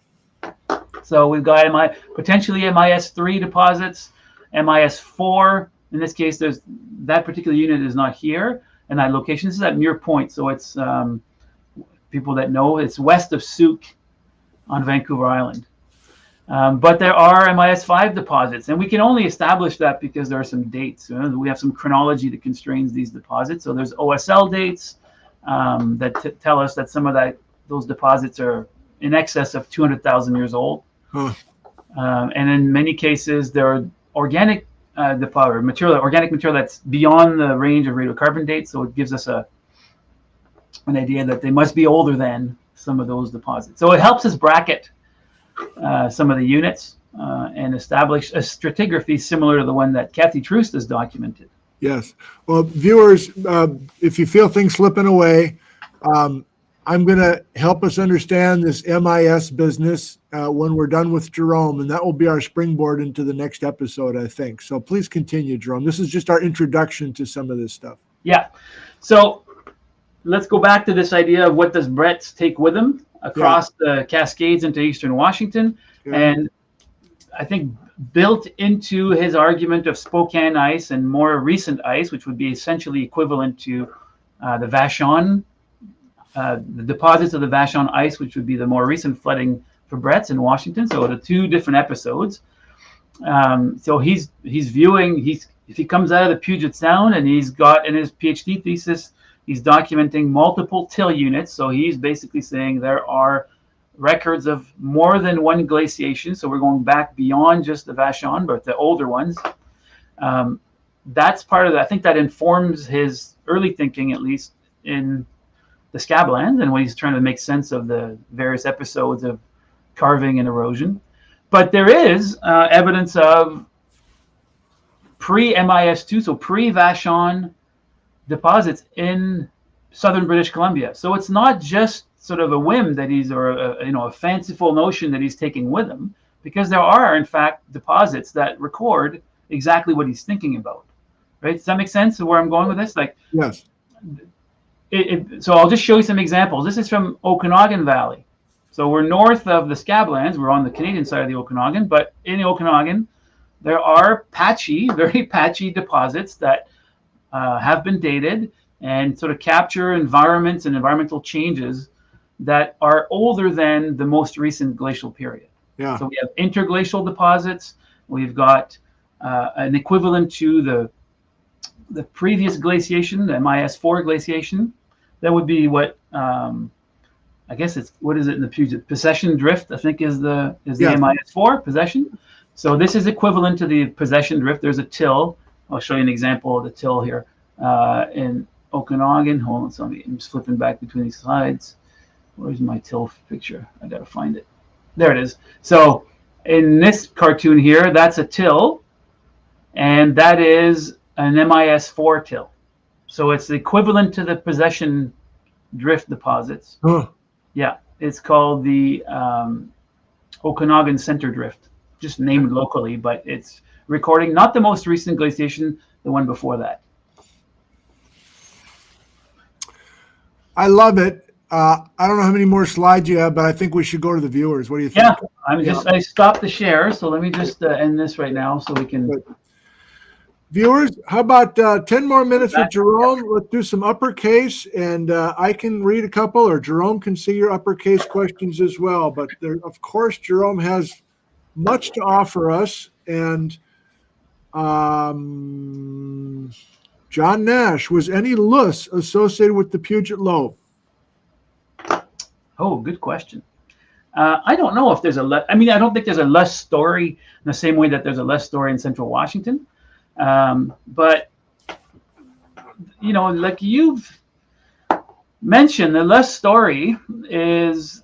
So we've got potentially MIS3 deposits, MIS4. In this case, there's that particular unit is not here, and that location. This is at Muir Point, so it's people that know it's west of Souk on Vancouver Island. But there are MIS5 deposits, and we can only establish that because there are some dates. We have some chronology that constrains these deposits. So there's OSL dates that tell us that some of those deposits are in excess of 200,000 years old. Huh. And in many cases, there are organic organic material that's beyond the range of radiocarbon dates. So it gives us an idea that they must be older than some of those deposits. So it helps us bracket some of the units and establish a stratigraphy similar to the one that Kathy Troost has documented. Yes. Well, viewers, if you feel things slipping away, I'm going to help us understand this MIS business when we're done with Jerome, and that will be our springboard into the next episode, I think. So please continue, Jerome. This is just our introduction to some of this stuff. Yeah. So let's go back to this idea of what does Brett take with him across the Cascades into Eastern Washington. Yeah. And I think built into his argument of Spokane ice and more recent ice, which would be essentially equivalent to the Vashon, the deposits of the Vashon ice, which would be the more recent flooding for Brett's in Washington. So the two different episodes. So he's viewing, if he comes out of the Puget Sound, and he's got in his PhD thesis, he's documenting multiple till units. So he's basically saying there are records of more than one glaciation. So we're going back beyond just the Vashon, but the older ones. That's part of I think that informs his early thinking, at least in the Scablands, and when he's trying to make sense of the various episodes of carving and erosion. But there is evidence of pre-MIS2, so pre-Vashon deposits in southern British Columbia. So it's not just sort of a whim that a fanciful notion that he's taking with him, because there are in fact deposits that record exactly what he's thinking about. Right? Does that make sense of where I'm going with this? Like, yes. So I'll just show you some examples. This is from Okanagan Valley. So we're north of the Scablands. We're on the Canadian side of the Okanagan, but in the Okanagan, there are very patchy deposits that have been dated and sort of capture environments and environmental changes that are older than the most recent glacial period. Yeah. So we have interglacial deposits. We've got an equivalent to the previous glaciation, the MIS4 glaciation. That would be what I guess what is it in the Puget? Possession drift, I think, is the MIS4 possession. So this is equivalent to the possession drift. There's a till. I'll show you an example of the till here in Okanagan. Hold on, so I'm just flipping back between these slides. Where's my till picture? I gotta find it. There it is. So in this cartoon here, that's a till, and that is an MIS4 till. So it's equivalent to the possession drift deposits. Huh. Yeah, it's called the Okanagan Center drift, just named locally, but it's recording not the most recent glaciation, the one before that. I love it. I don't know how many more slides you have, but I think we should go to the viewers. What do you think? Yeah, I stopped the share, so let me just end this right now so we can. Good. Viewers, how about 10 more minutes with Jerome? Let's do some uppercase, and I can read a couple, or Jerome can see your uppercase questions as well. But there, of course, Jerome has much to offer us. And John Nash, was any loess associated with the Puget Lobe? Oh, good question. I don't know if there's I don't think there's a less story in the same way that there's a less story in Central Washington. But like you've mentioned, the less story is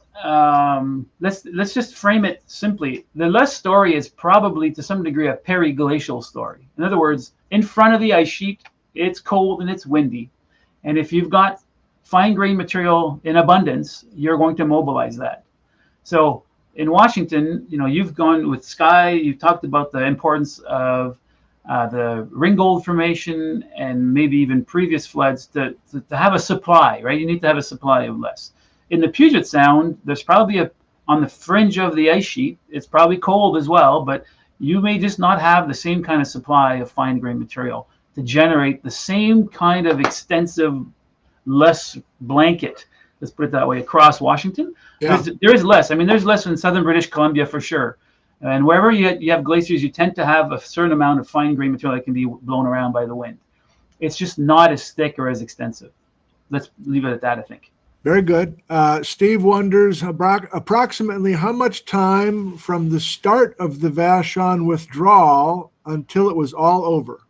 let's just frame it simply. The less story is probably to some degree a periglacial story. In other words, in front of the ice sheet, it's cold and it's windy, and if you've got fine grained material in abundance, you're going to mobilize that. So in Washington, you've gone with sky. You've talked about the importance of the Ringgold Formation, and maybe even previous floods to have a supply, right? You need to have a supply of less. In the Puget Sound, there's probably on the fringe of the ice sheet, it's probably cold as well, but you may just not have the same kind of supply of fine grained material to generate the same kind of extensive, less blanket, let's put it that way, across Washington. Yeah. There is less. I mean, there's less in southern British Columbia for sure. And wherever you have glaciers, you tend to have a certain amount of fine grained material that can be blown around by the wind. It's just not as thick or as extensive. Let's leave it at that, I think. Very good. Steve wonders approximately how much time from the start of the Vashon withdrawal until it was all over?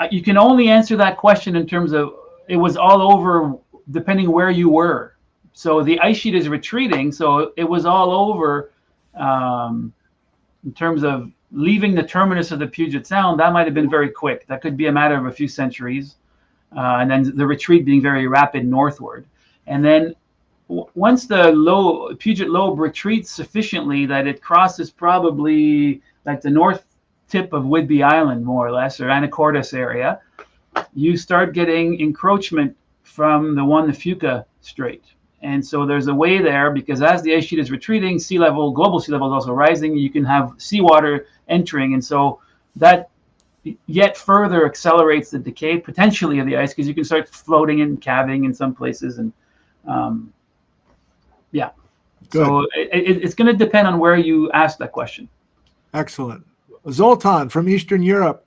You can only answer that question in terms of it was all over depending where you were. So the ice sheet is retreating, so it was all over in terms of leaving the terminus of the Puget Sound. That might have been very quick. That could be a matter of a few centuries, and then the retreat being very rapid northward. And then once the Puget Lobe retreats sufficiently that it crosses probably like the north tip of Whidbey Island, more or less, or Anacortes area, you start getting encroachment from the Fuca Strait. And so there's a way there, because as the ice sheet is retreating, global sea level is also rising. You can have seawater entering. And so that yet further accelerates the decay potentially of the ice, because you can start floating and calving in some places. And yeah. Good. So it's going to depend on where you ask that question. Excellent. Zoltan from Eastern Europe.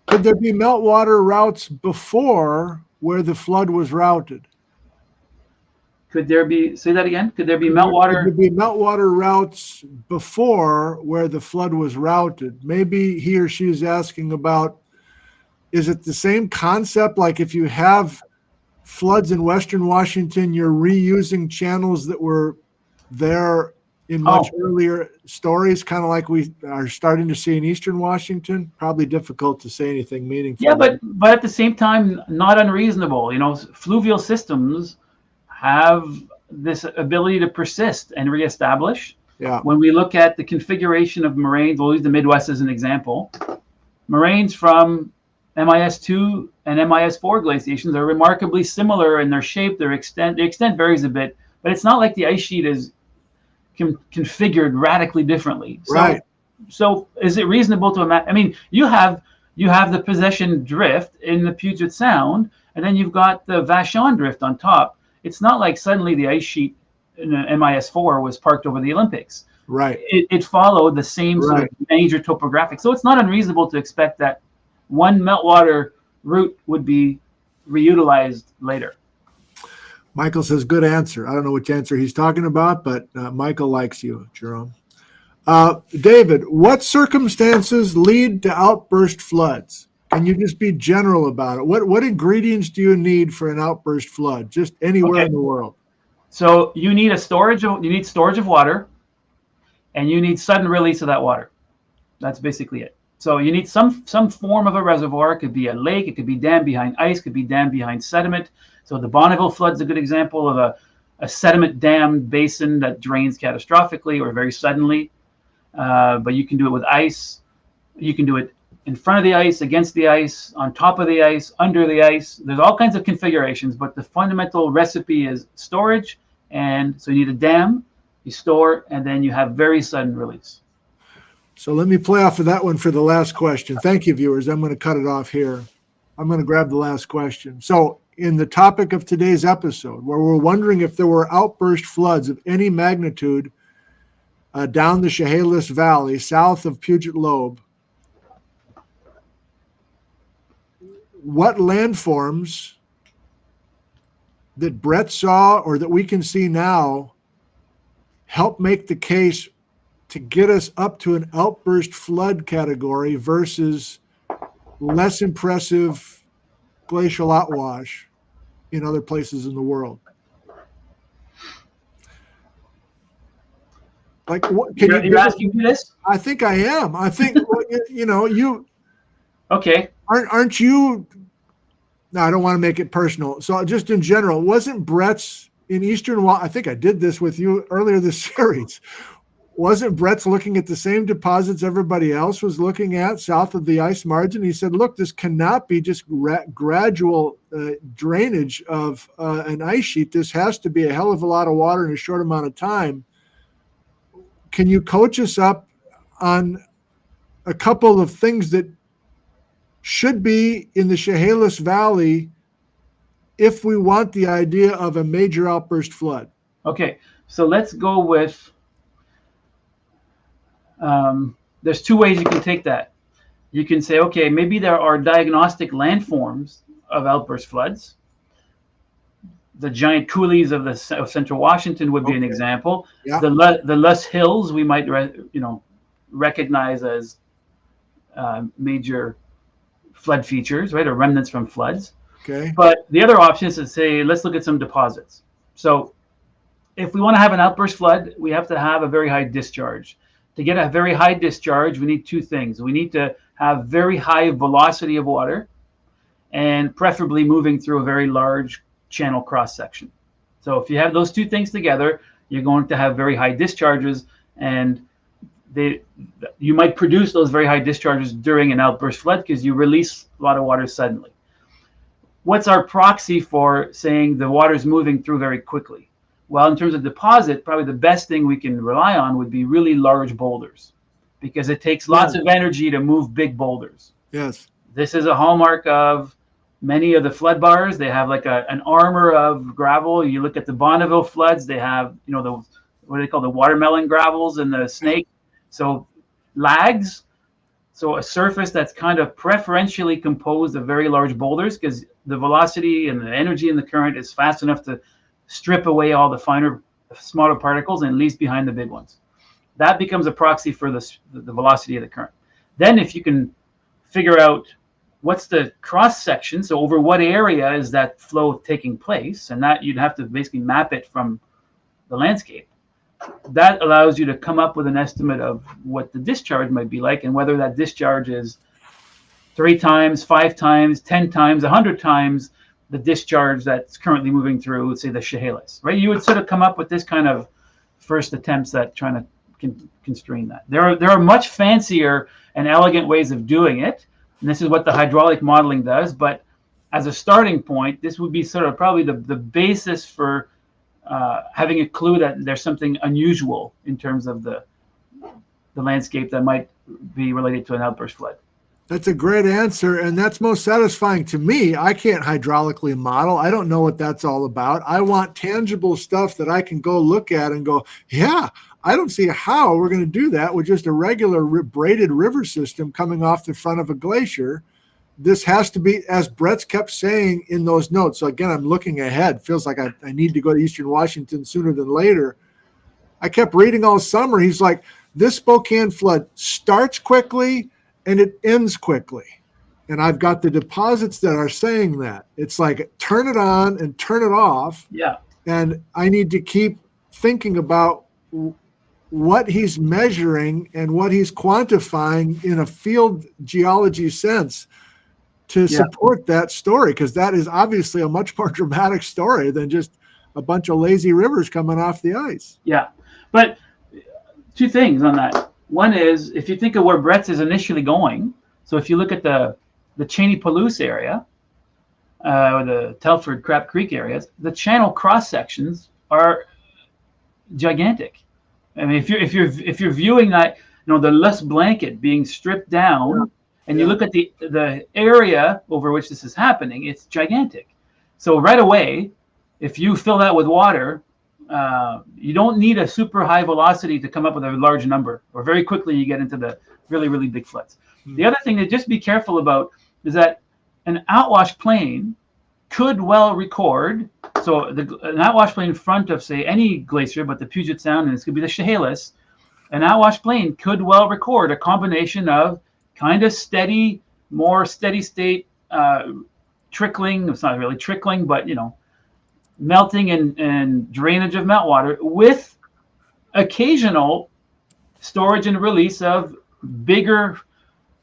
Could there be meltwater routes before where the flood was routed? Could there be, say that again? Could there be meltwater? Could there be meltwater routes before where the flood was routed? Maybe he or she is asking about, is it the same concept? Like if you have floods in Western Washington, you're reusing channels that were there in much earlier stories, kind of like we are starting to see in Eastern Washington. Probably difficult to say anything meaningful. Yeah, but at the same time, not unreasonable. You know, fluvial systems have this ability to persist and reestablish. Yeah. When we look at the configuration of moraines, we'll use the Midwest as an example. Moraines from MIS2 and MIS4 glaciations are remarkably similar in their shape, their extent. The extent varies a bit, but it's not like the ice sheet is configured radically differently. Right. So is it reasonable to imagine? I mean, you have the possession drift in the Puget Sound, and then you've got the Vashon drift on top. It's not like suddenly the ice sheet in MIS4 was parked over the Olympics. Right. It followed the same sort of major topographic. So it's not unreasonable to expect that one meltwater route would be reutilized later. Michael says, good answer. I don't know which answer he's talking about, but Michael likes you, Jerome. David, what circumstances lead to outburst floods? Can you just be general about it? What ingredients do you need for an outburst flood, just anywhere in the world? So you need storage of water, and you need sudden release of that water. That's basically it. So you need some form of a reservoir. It could be a lake, it could be dammed behind ice, it could be dammed behind sediment. So the Bonneville flood's a good example of a sediment dammed basin that drains catastrophically or very suddenly. But you can do it with ice. You can do it in front of the ice, against the ice, on top of the ice, under the ice. There's all kinds of configurations, but the fundamental recipe is storage. And so you need a dam, you store, and then you have very sudden release. So let me play off of that one for the last question. Thank you, viewers. I'm going to cut it off here. I'm going to grab the last question. So in the topic of today's episode, where we're wondering if there were outburst floods of any magnitude down the Chehalis Valley, south of Puget Lobe, what landforms that Brett saw or that we can see now help make the case to get us up to an outburst flood category versus less impressive glacial outwash in other places in the world? Like, what can you're asking me this? I think I am. I think you. Okay. Aren't you? No, I don't want to make it personal. So just in general, wasn't Brett's in Eastern? I think I did this with you earlier this series. wasn't Brett's looking at the same deposits everybody else was looking at south of the ice margin? He said, look, this cannot be just gradual drainage of an ice sheet. This has to be a hell of a lot of water in a short amount of time. Can you coach us up on a couple of things that should be in the Chehalis Valley if we want the idea of a major outburst flood? Okay, so let's go with, there's two ways you can take that. You can say, okay, maybe there are diagnostic landforms of outburst floods. The giant coulees of central Washington would be an example. Yeah. The Luss Hills we might recognize as major flood features, right, or remnants from floods. Okay. But the other option is to say, let's look at some deposits. So if we want to have an outburst flood, we have to have a very high discharge. To get a very high discharge, we need two things. We need to have very high velocity of water and preferably moving through a very large channel cross section. So if you have those two things together, you're going to have very high discharges, and you might produce those very high discharges during an outburst flood because you release a lot of water suddenly. What's our proxy for saying the water is moving through very quickly? Well, in terms of deposit, probably the best thing we can rely on would be really large boulders, because it takes lots of energy to move big boulders. Yes. This is a hallmark of many of the flood bars. They have like an armor of gravel. You look at the Bonneville floods, they have, what do they call, the watermelon gravels and the snake. So lags. So a surface that's kind of preferentially composed of very large boulders, because the velocity and the energy in the current is fast enough to strip away all the finer, smaller particles and leaves behind the big ones. That becomes a proxy for the velocity of the current. Then if you can figure out what's the cross section, so over what area is that flow taking place, and that you'd have to basically map it from the landscape. That allows you to come up with an estimate of what the discharge might be like, and whether that discharge is 3 times, 5 times, 10 times, 100 times the discharge that's currently moving through, say, the Chehalis, right? You would sort of come up with this kind of first attempts at trying to constrain that. There are much fancier and elegant ways of doing it, and this is what the hydraulic modeling does. But as a starting point, this would be sort of probably the basis for having a clue that there's something unusual in terms of the landscape that might be related to an outburst flood. That's a great answer, and that's most satisfying to me. I can't hydraulically model. I don't know what that's all about. I want tangible stuff that I can go look at and go, yeah, I don't see how we're going to do that with just a regular braided river system coming off the front of a glacier. This has to be, as Brett's kept saying in those notes. So again, I'm looking ahead. Feels like I need to go to Eastern Washington sooner than later. I kept reading all summer. He's like, this Spokane flood starts quickly and it ends quickly. And I've got the deposits that are saying that. It's like, turn it on and turn it off. Yeah. And I need to keep thinking about what he's measuring and what he's quantifying in a field geology sense to support that story, because that is obviously a much more dramatic story than just a bunch of lazy rivers coming off the ice. Yeah. But two things on that. One is, if you think of where Brett's is initially going, so if you look at the Cheney-Palouse area, or the Telford Crab Creek areas, the channel cross sections are gigantic. I mean, if you're viewing that, the Luss blanket being stripped down, and you look at the area over which this is happening, it's gigantic. So right away, if you fill that with water, you don't need a super high velocity to come up with a large number, or very quickly you get into the really, really big floods. The other thing to just be careful about is that an outwash plain could well record, so an outwash plain in front of, say, any glacier, but the Puget Sound, and this could be the Chehalis, an outwash plain could well record a combination of kind of steady, more steady state trickling. It's not really trickling, but, melting and drainage of meltwater with occasional storage and release of bigger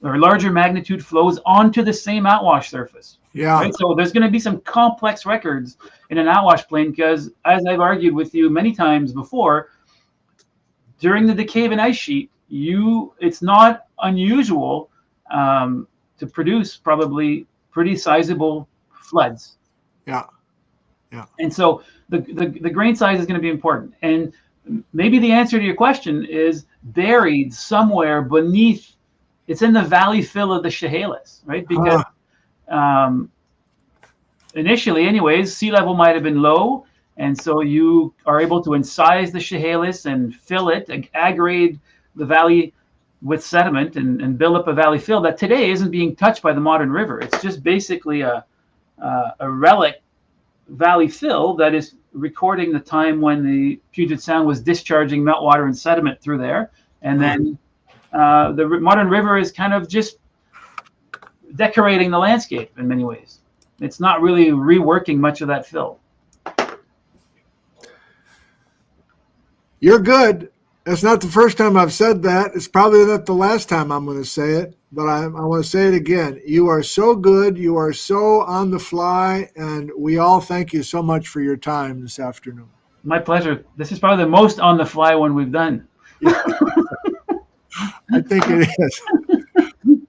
or larger magnitude flows onto the same outwash surface. Yeah. Right? So there's going to be some complex records in an outwash plain because, as I've argued with you many times before, during the decay of an ice sheet, it's not unusual to produce probably pretty sizable floods. Yeah. Yeah. And so the grain size is going to be important. And maybe the answer to your question is buried somewhere beneath. It's in the valley fill of the Chehalis, right? Because initially, anyways, sea level might have been low, and so you are able to incise the Chehalis and fill it, and aggregate the valley with sediment, and build up a valley fill that today isn't being touched by the modern river. It's just basically a relic valley fill that is recording the time when the Puget Sound was discharging meltwater and sediment through there, and then the modern river is kind of just decorating the landscape in many ways. It's not really reworking much of that fill. You're good. That's not the first time I've said that. It's probably not the last time I'm going to say it, but I want to say it again. You are so good. You are so on the fly, and we all thank you so much for your time this afternoon. My pleasure. This is probably the most on the fly one we've done. I think it is.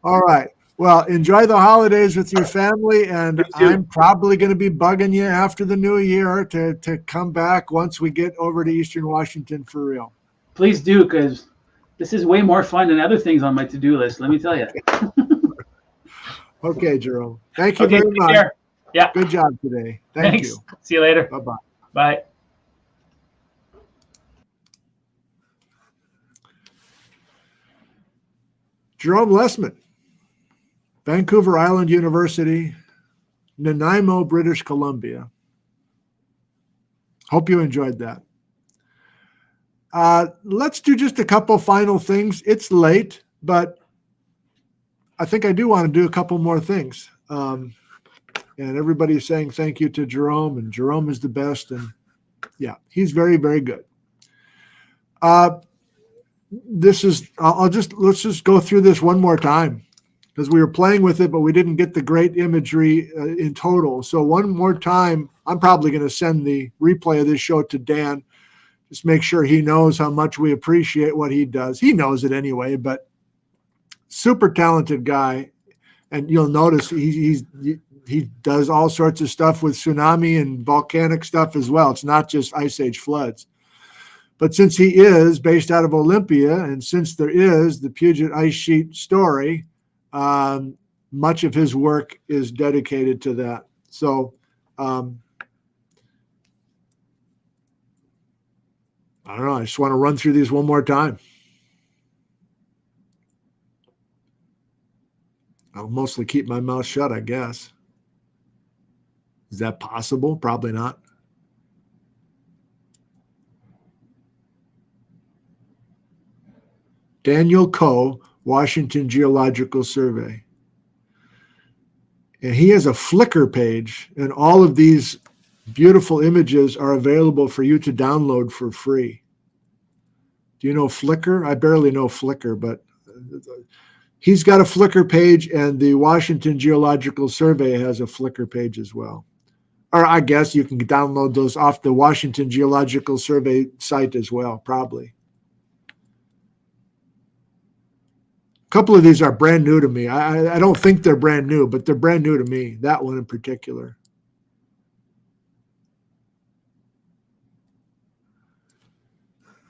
All right. Well, enjoy the holidays with your family, and I'm probably going to be bugging you after the new year to come back once we get over to Eastern Washington for real. Please do, because this is way more fun than other things on my to-do list, let me tell you. Okay, Jerome. Thank you very much. Care. Yeah. Good job today. Thanks. You. See you later. Bye-bye. Bye. Jerome Lesemann, Vancouver Island University, Nanaimo, British Columbia. Hope you enjoyed that. Let's do just a couple final things. It's late, but I think I do want to do a couple more things. And everybody's saying thank you to Jerome, and Jerome is the best. And yeah, he's very, very good. Let's just go through this one more time, because we were playing with it, but we didn't get the great imagery in total. So one more time, I'm probably going to send the replay of this show to Dan. Just make sure he knows how much we appreciate what he does. He knows it anyway, but super talented guy. And you'll notice he does all sorts of stuff with tsunami and volcanic stuff as well. It's not just ice age floods. But since he is based out of Olympia, and since there is the Puget ice sheet story, much of his work is dedicated to that. So I don't know. I just want to run through these one more time. I'll mostly keep my mouth shut, I guess. Is that possible? Probably not. Daniel Coe, Washington Geological Survey. And he has a Flickr page, and all of these beautiful images are available for you to download for free. Do you know Flickr? I barely know Flickr, but he's got a Flickr page, and the Washington Geological Survey has a Flickr page as well. Or I guess you can download those off the Washington Geological Survey site as well, probably. A couple of these are brand new to me. I don't think they're brand new, but they're brand new to me, that one in particular.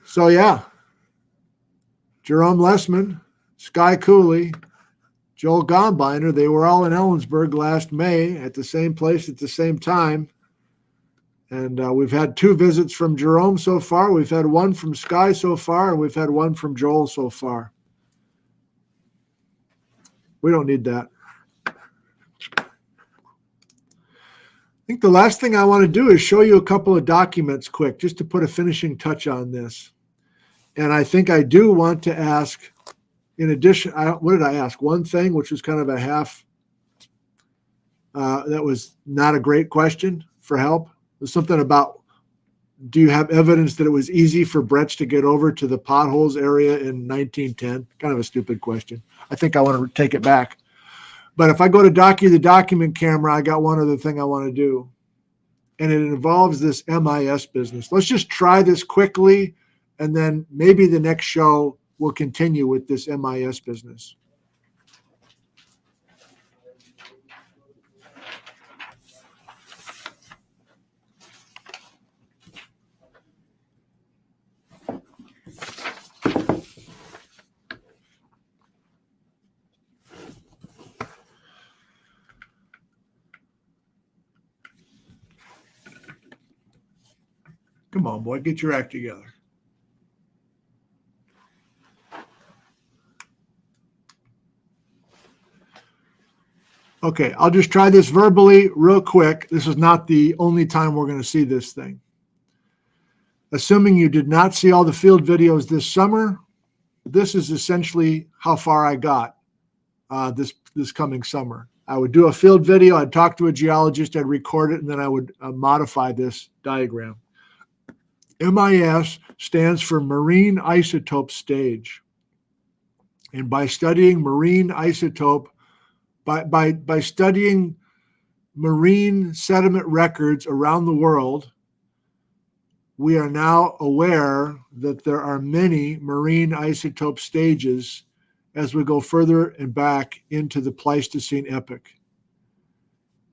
So yeah, Jerome Lesemann, Sky Cooley, Joel Gombiner, they were all in Ellensburg last May at the same place at the same time. And we've had 2 visits from Jerome so far. We've had 1 from Sky so far, and we've had 1 from Joel so far. We don't need that. I think the last thing I want to do is show you a couple of documents quick, just to put a finishing touch on this. And I think I do want to ask, in addition, what did I ask? One thing, which was kind of a half, that was not a great question for help. It was something about, do you have evidence that it was easy for Bretts to get over to the potholes area in 1910? Kind of a stupid question. I think I want to take it back. But if I go to the document camera, I got one other thing I want to do. And it involves this MIS business. Let's just try this quickly. And then maybe the next show we'll continue with this MIS business. Come on, boy, get your act together. Okay, I'll just try this verbally real quick. This is not the only time we're going to see this thing. Assuming you did not see all the field videos this summer, this is essentially how far I got this coming summer. I would do a field video, I'd talk to a geologist, I'd record it, and then I would modify this diagram. MIS stands for Marine Isotope Stage. And by studying marine isotope, by studying marine sediment records around the world, we are now aware that there are many marine isotope stages as we go further and back into the Pleistocene epoch.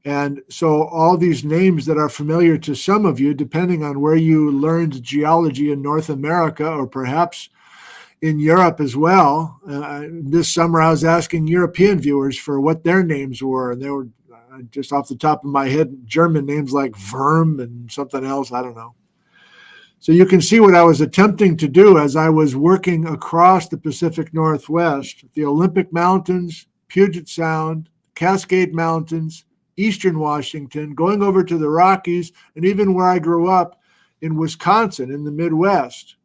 And so all these names that are familiar to some of you, depending on where you learned geology in North America or perhaps in Europe as well. This summer I was asking European viewers for what their names were, and they were just off the top of my head, German names like Worm and something else, I don't know. So you can see what I was attempting to do as I was working across the Pacific Northwest, the Olympic Mountains, Puget Sound, Cascade Mountains, Eastern Washington, going over to the Rockies, and even where I grew up in Wisconsin in the Midwest.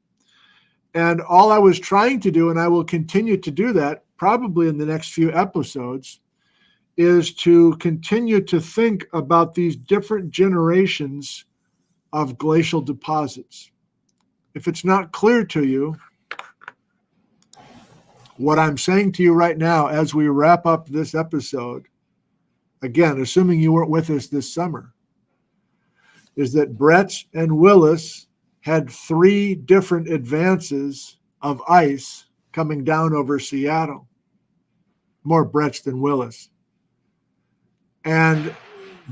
And all I was trying to do, and I will continue to do that probably in the next few episodes, is to continue to think about these different generations of glacial deposits. If it's not clear to you, what I'm saying to you right now as we wrap up this episode, again, assuming you weren't with us this summer, is that Bretz and Willis had 3 different advances of ice coming down over Seattle. More Bretz than Willis. And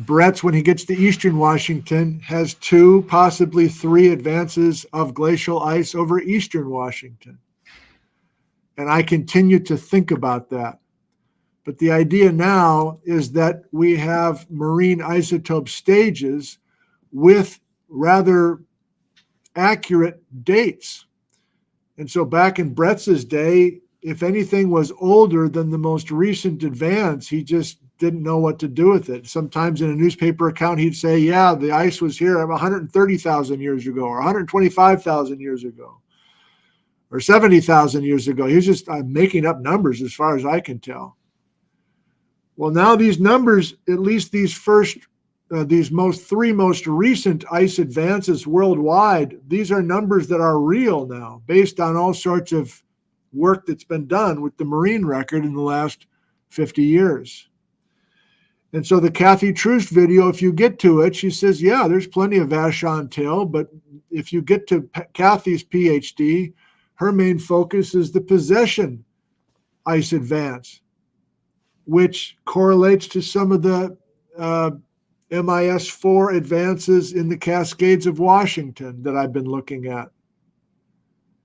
Bretz, when he gets to Eastern Washington, has 2, possibly 3 advances of glacial ice over Eastern Washington. And I continue to think about that. But the idea now is that we have marine isotope stages with rather accurate dates. And so back in Bretz's day, if anything was older than the most recent advance, he just didn't know what to do with it. Sometimes in a newspaper account, he'd say, yeah, the ice was here 130,000 years ago, or 125,000 years ago, or 70,000 years ago. He was just making up numbers as far as I can tell. Well, now these numbers, at least these three most recent ice advances worldwide, these are numbers that are real now, based on all sorts of work that's been done with the marine record in the last 50 years. And so the Kathy Troost video, if you get to it, she says, yeah, there's plenty of Vashon Till, but if you get to Kathy's PhD, her main focus is the possession ice advance, which correlates to some of the MIS4 advances in the Cascades of Washington that I've been looking at.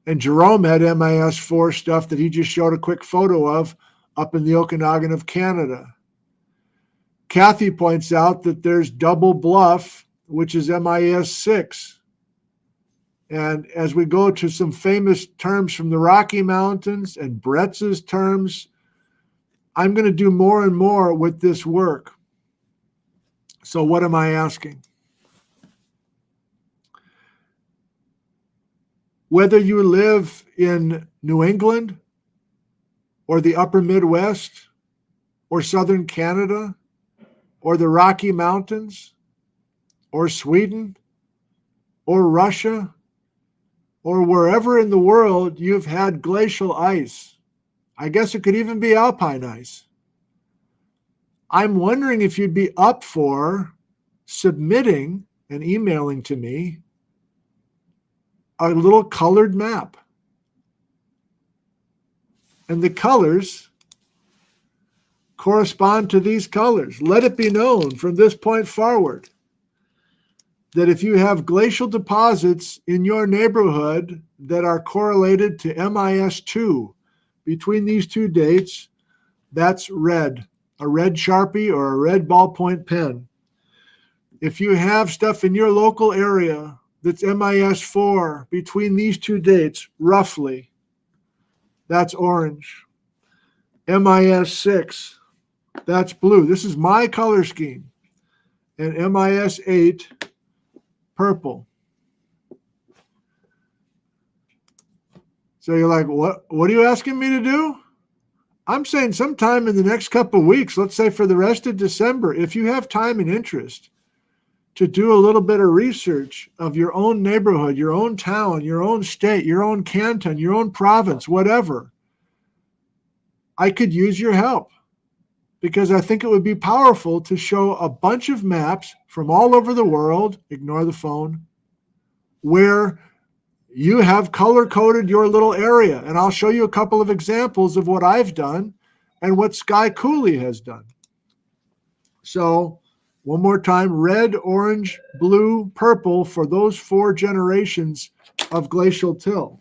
And Jerome had MIS4 stuff that he just showed a quick photo of up in the Okanagan of Canada. Kathy points out that there's Double Bluff, which is MIS6. And as we go to some famous terms from the Rocky Mountains and Bretz's terms, I'm going to do more and more with this work. So what am I asking? Whether you live in New England or the upper Midwest or southern Canada or the Rocky Mountains or Sweden or Russia or wherever in the world you've had glacial ice, I guess it could even be alpine ice, I'm wondering if you'd be up for submitting and emailing to me a little colored map. And the colors correspond to these colors. Let it be known from this point forward that if you have glacial deposits in your neighborhood that are correlated to MIS2 between these two dates, that's red, a red Sharpie or a red ballpoint pen. If you have stuff in your local area that's MIS4 between these two dates, roughly, that's orange. MIS6, that's blue. This is my color scheme. And MIS8, purple. So you're like, what are you asking me to do? I'm saying sometime in the next couple of weeks, let's say for the rest of December, if you have time and interest to do a little bit of research of your own neighborhood, your own town, your own state, your own canton, your own province, whatever, I could use your help because I think it would be powerful to show a bunch of maps from all over the world, ignore the phone, where you have color-coded your little area. And I'll show you a couple of examples of what I've done and what Sky Cooley has done. So one more time, red, orange, blue, purple for those 4 generations of glacial till.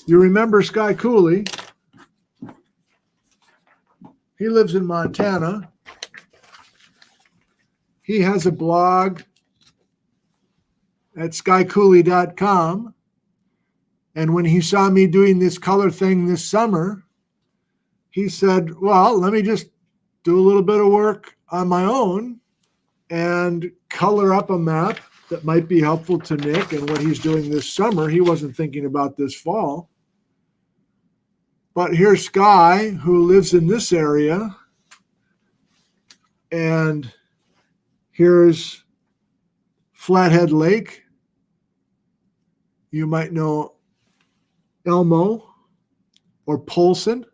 You remember Sky Cooley? He lives in Montana. He has a blog at skycooley.com. And when he saw me doing this color thing this summer, he said, well, let me just do a little bit of work on my own and color up a map that might be helpful to Nick and what he's doing this summer. He wasn't thinking about this fall. But here's Sky, who lives in this area. And here's Flathead Lake. You might know Elmo or Polson.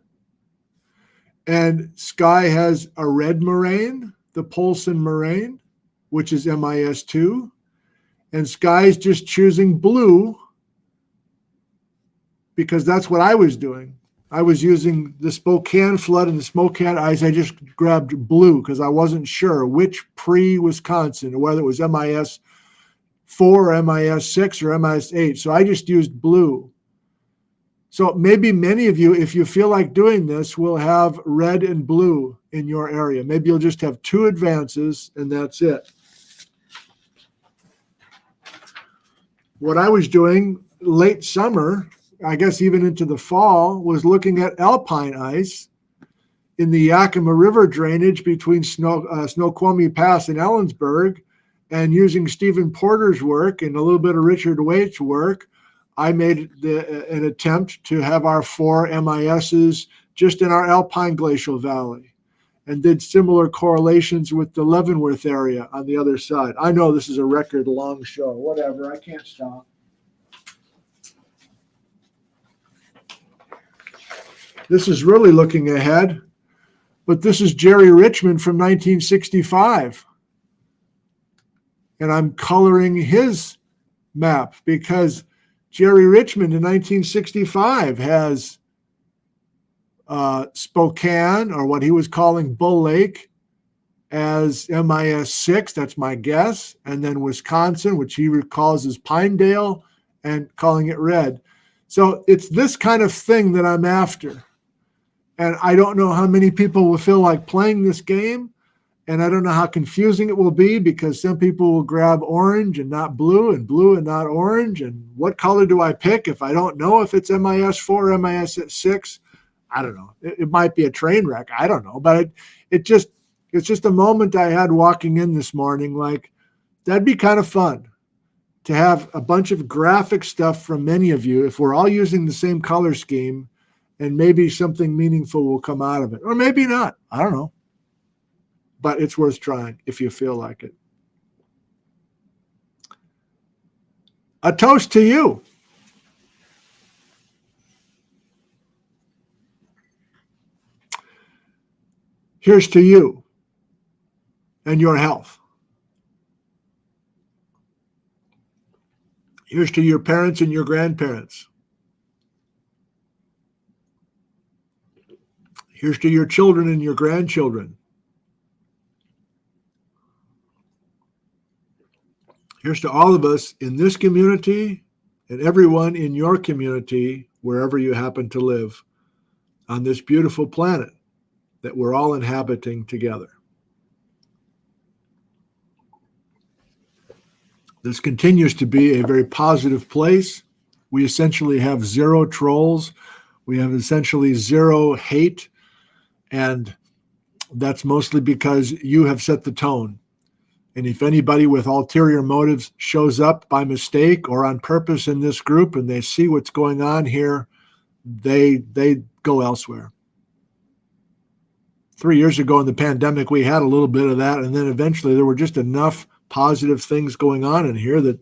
And Sky has a red moraine, the Polson moraine, which is MIS2. And Sky's just choosing blue because that's what I was doing. I was using the Spokane flood and the Spokane ice. I just grabbed blue because I wasn't sure which pre-Wisconsin, whether it was MIS4 or MIS6 or MIS8. So I just used blue. So maybe many of you, if you feel like doing this, will have red and blue in your area. Maybe you'll just have 2 advances and that's it. What I was doing late summer, I guess even into the fall, was looking at alpine ice in the Yakima River drainage between Snoqualmie Pass and Ellensburg, and using Stephen Porter's work and a little bit of Richard Waite's work, I made an attempt to have our 4 MISs just in our alpine glacial valley and did similar correlations with the Leavenworth area on the other side. I know this is a record long show, whatever, I can't stop. This is really looking ahead, but this is Jerry Richmond from 1965. And I'm coloring his map because Jerry Richmond in 1965 has Spokane, or what he was calling Bull Lake, as MIS6, that's my guess, and then Wisconsin, which he recalls as Pinedale, and calling it red. So it's this kind of thing that I'm after. And I don't know how many people will feel like playing this game. And I don't know how confusing it will be because some people will grab orange and not blue and not orange. And what color do I pick if I don't know if it's MIS4 or MIS6? I don't know. It might be a train wreck. I don't know. But it's just a moment I had walking in this morning. Like, that'd be kind of fun to have a bunch of graphic stuff from many of you if we're all using the same color scheme. And maybe something meaningful will come out of it. Or maybe not. I don't know. But it's worth trying if you feel like it. A toast to you. Here's to you and your health. Here's to your parents and your grandparents. Here's to your children and your grandchildren. Here's to all of us in this community and everyone in your community, wherever you happen to live on this beautiful planet that we're all inhabiting together. This continues to be a very positive place. We essentially have zero trolls. We have essentially zero hate. And that's mostly because you have set the tone. And if anybody with ulterior motives shows up by mistake or on purpose in this group and they see what's going on here, they go elsewhere. 3 years ago in the pandemic, we had a little bit of that. And then eventually there were just enough positive things going on in here that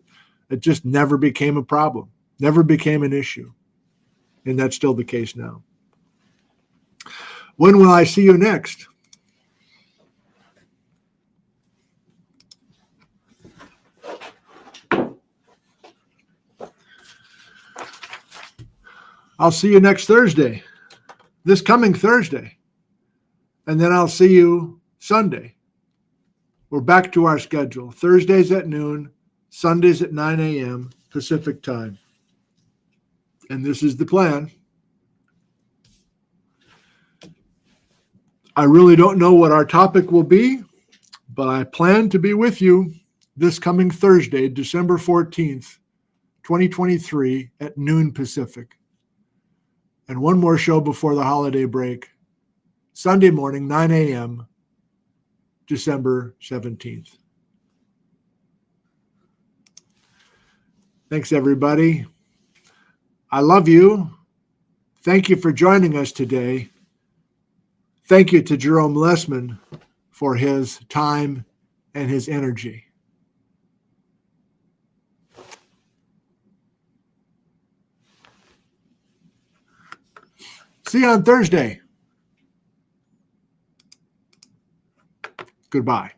it just never became a problem, never became an issue. And that's still the case now. When will I see you next? I'll see you next Thursday, this coming Thursday. And then I'll see you Sunday. We're back to our schedule. Thursdays at noon, Sundays at 9 a.m. Pacific time. And this is the plan. I really don't know what our topic will be, but I plan to be with you this coming Thursday, December 14th, 2023 at noon Pacific. And one more show before the holiday break, Sunday morning, 9 a.m., December 17th. Thanks, everybody. I love you. Thank you for joining us today. Thank you to Jerome Lesemann for his time and his energy. See you on Thursday. Goodbye.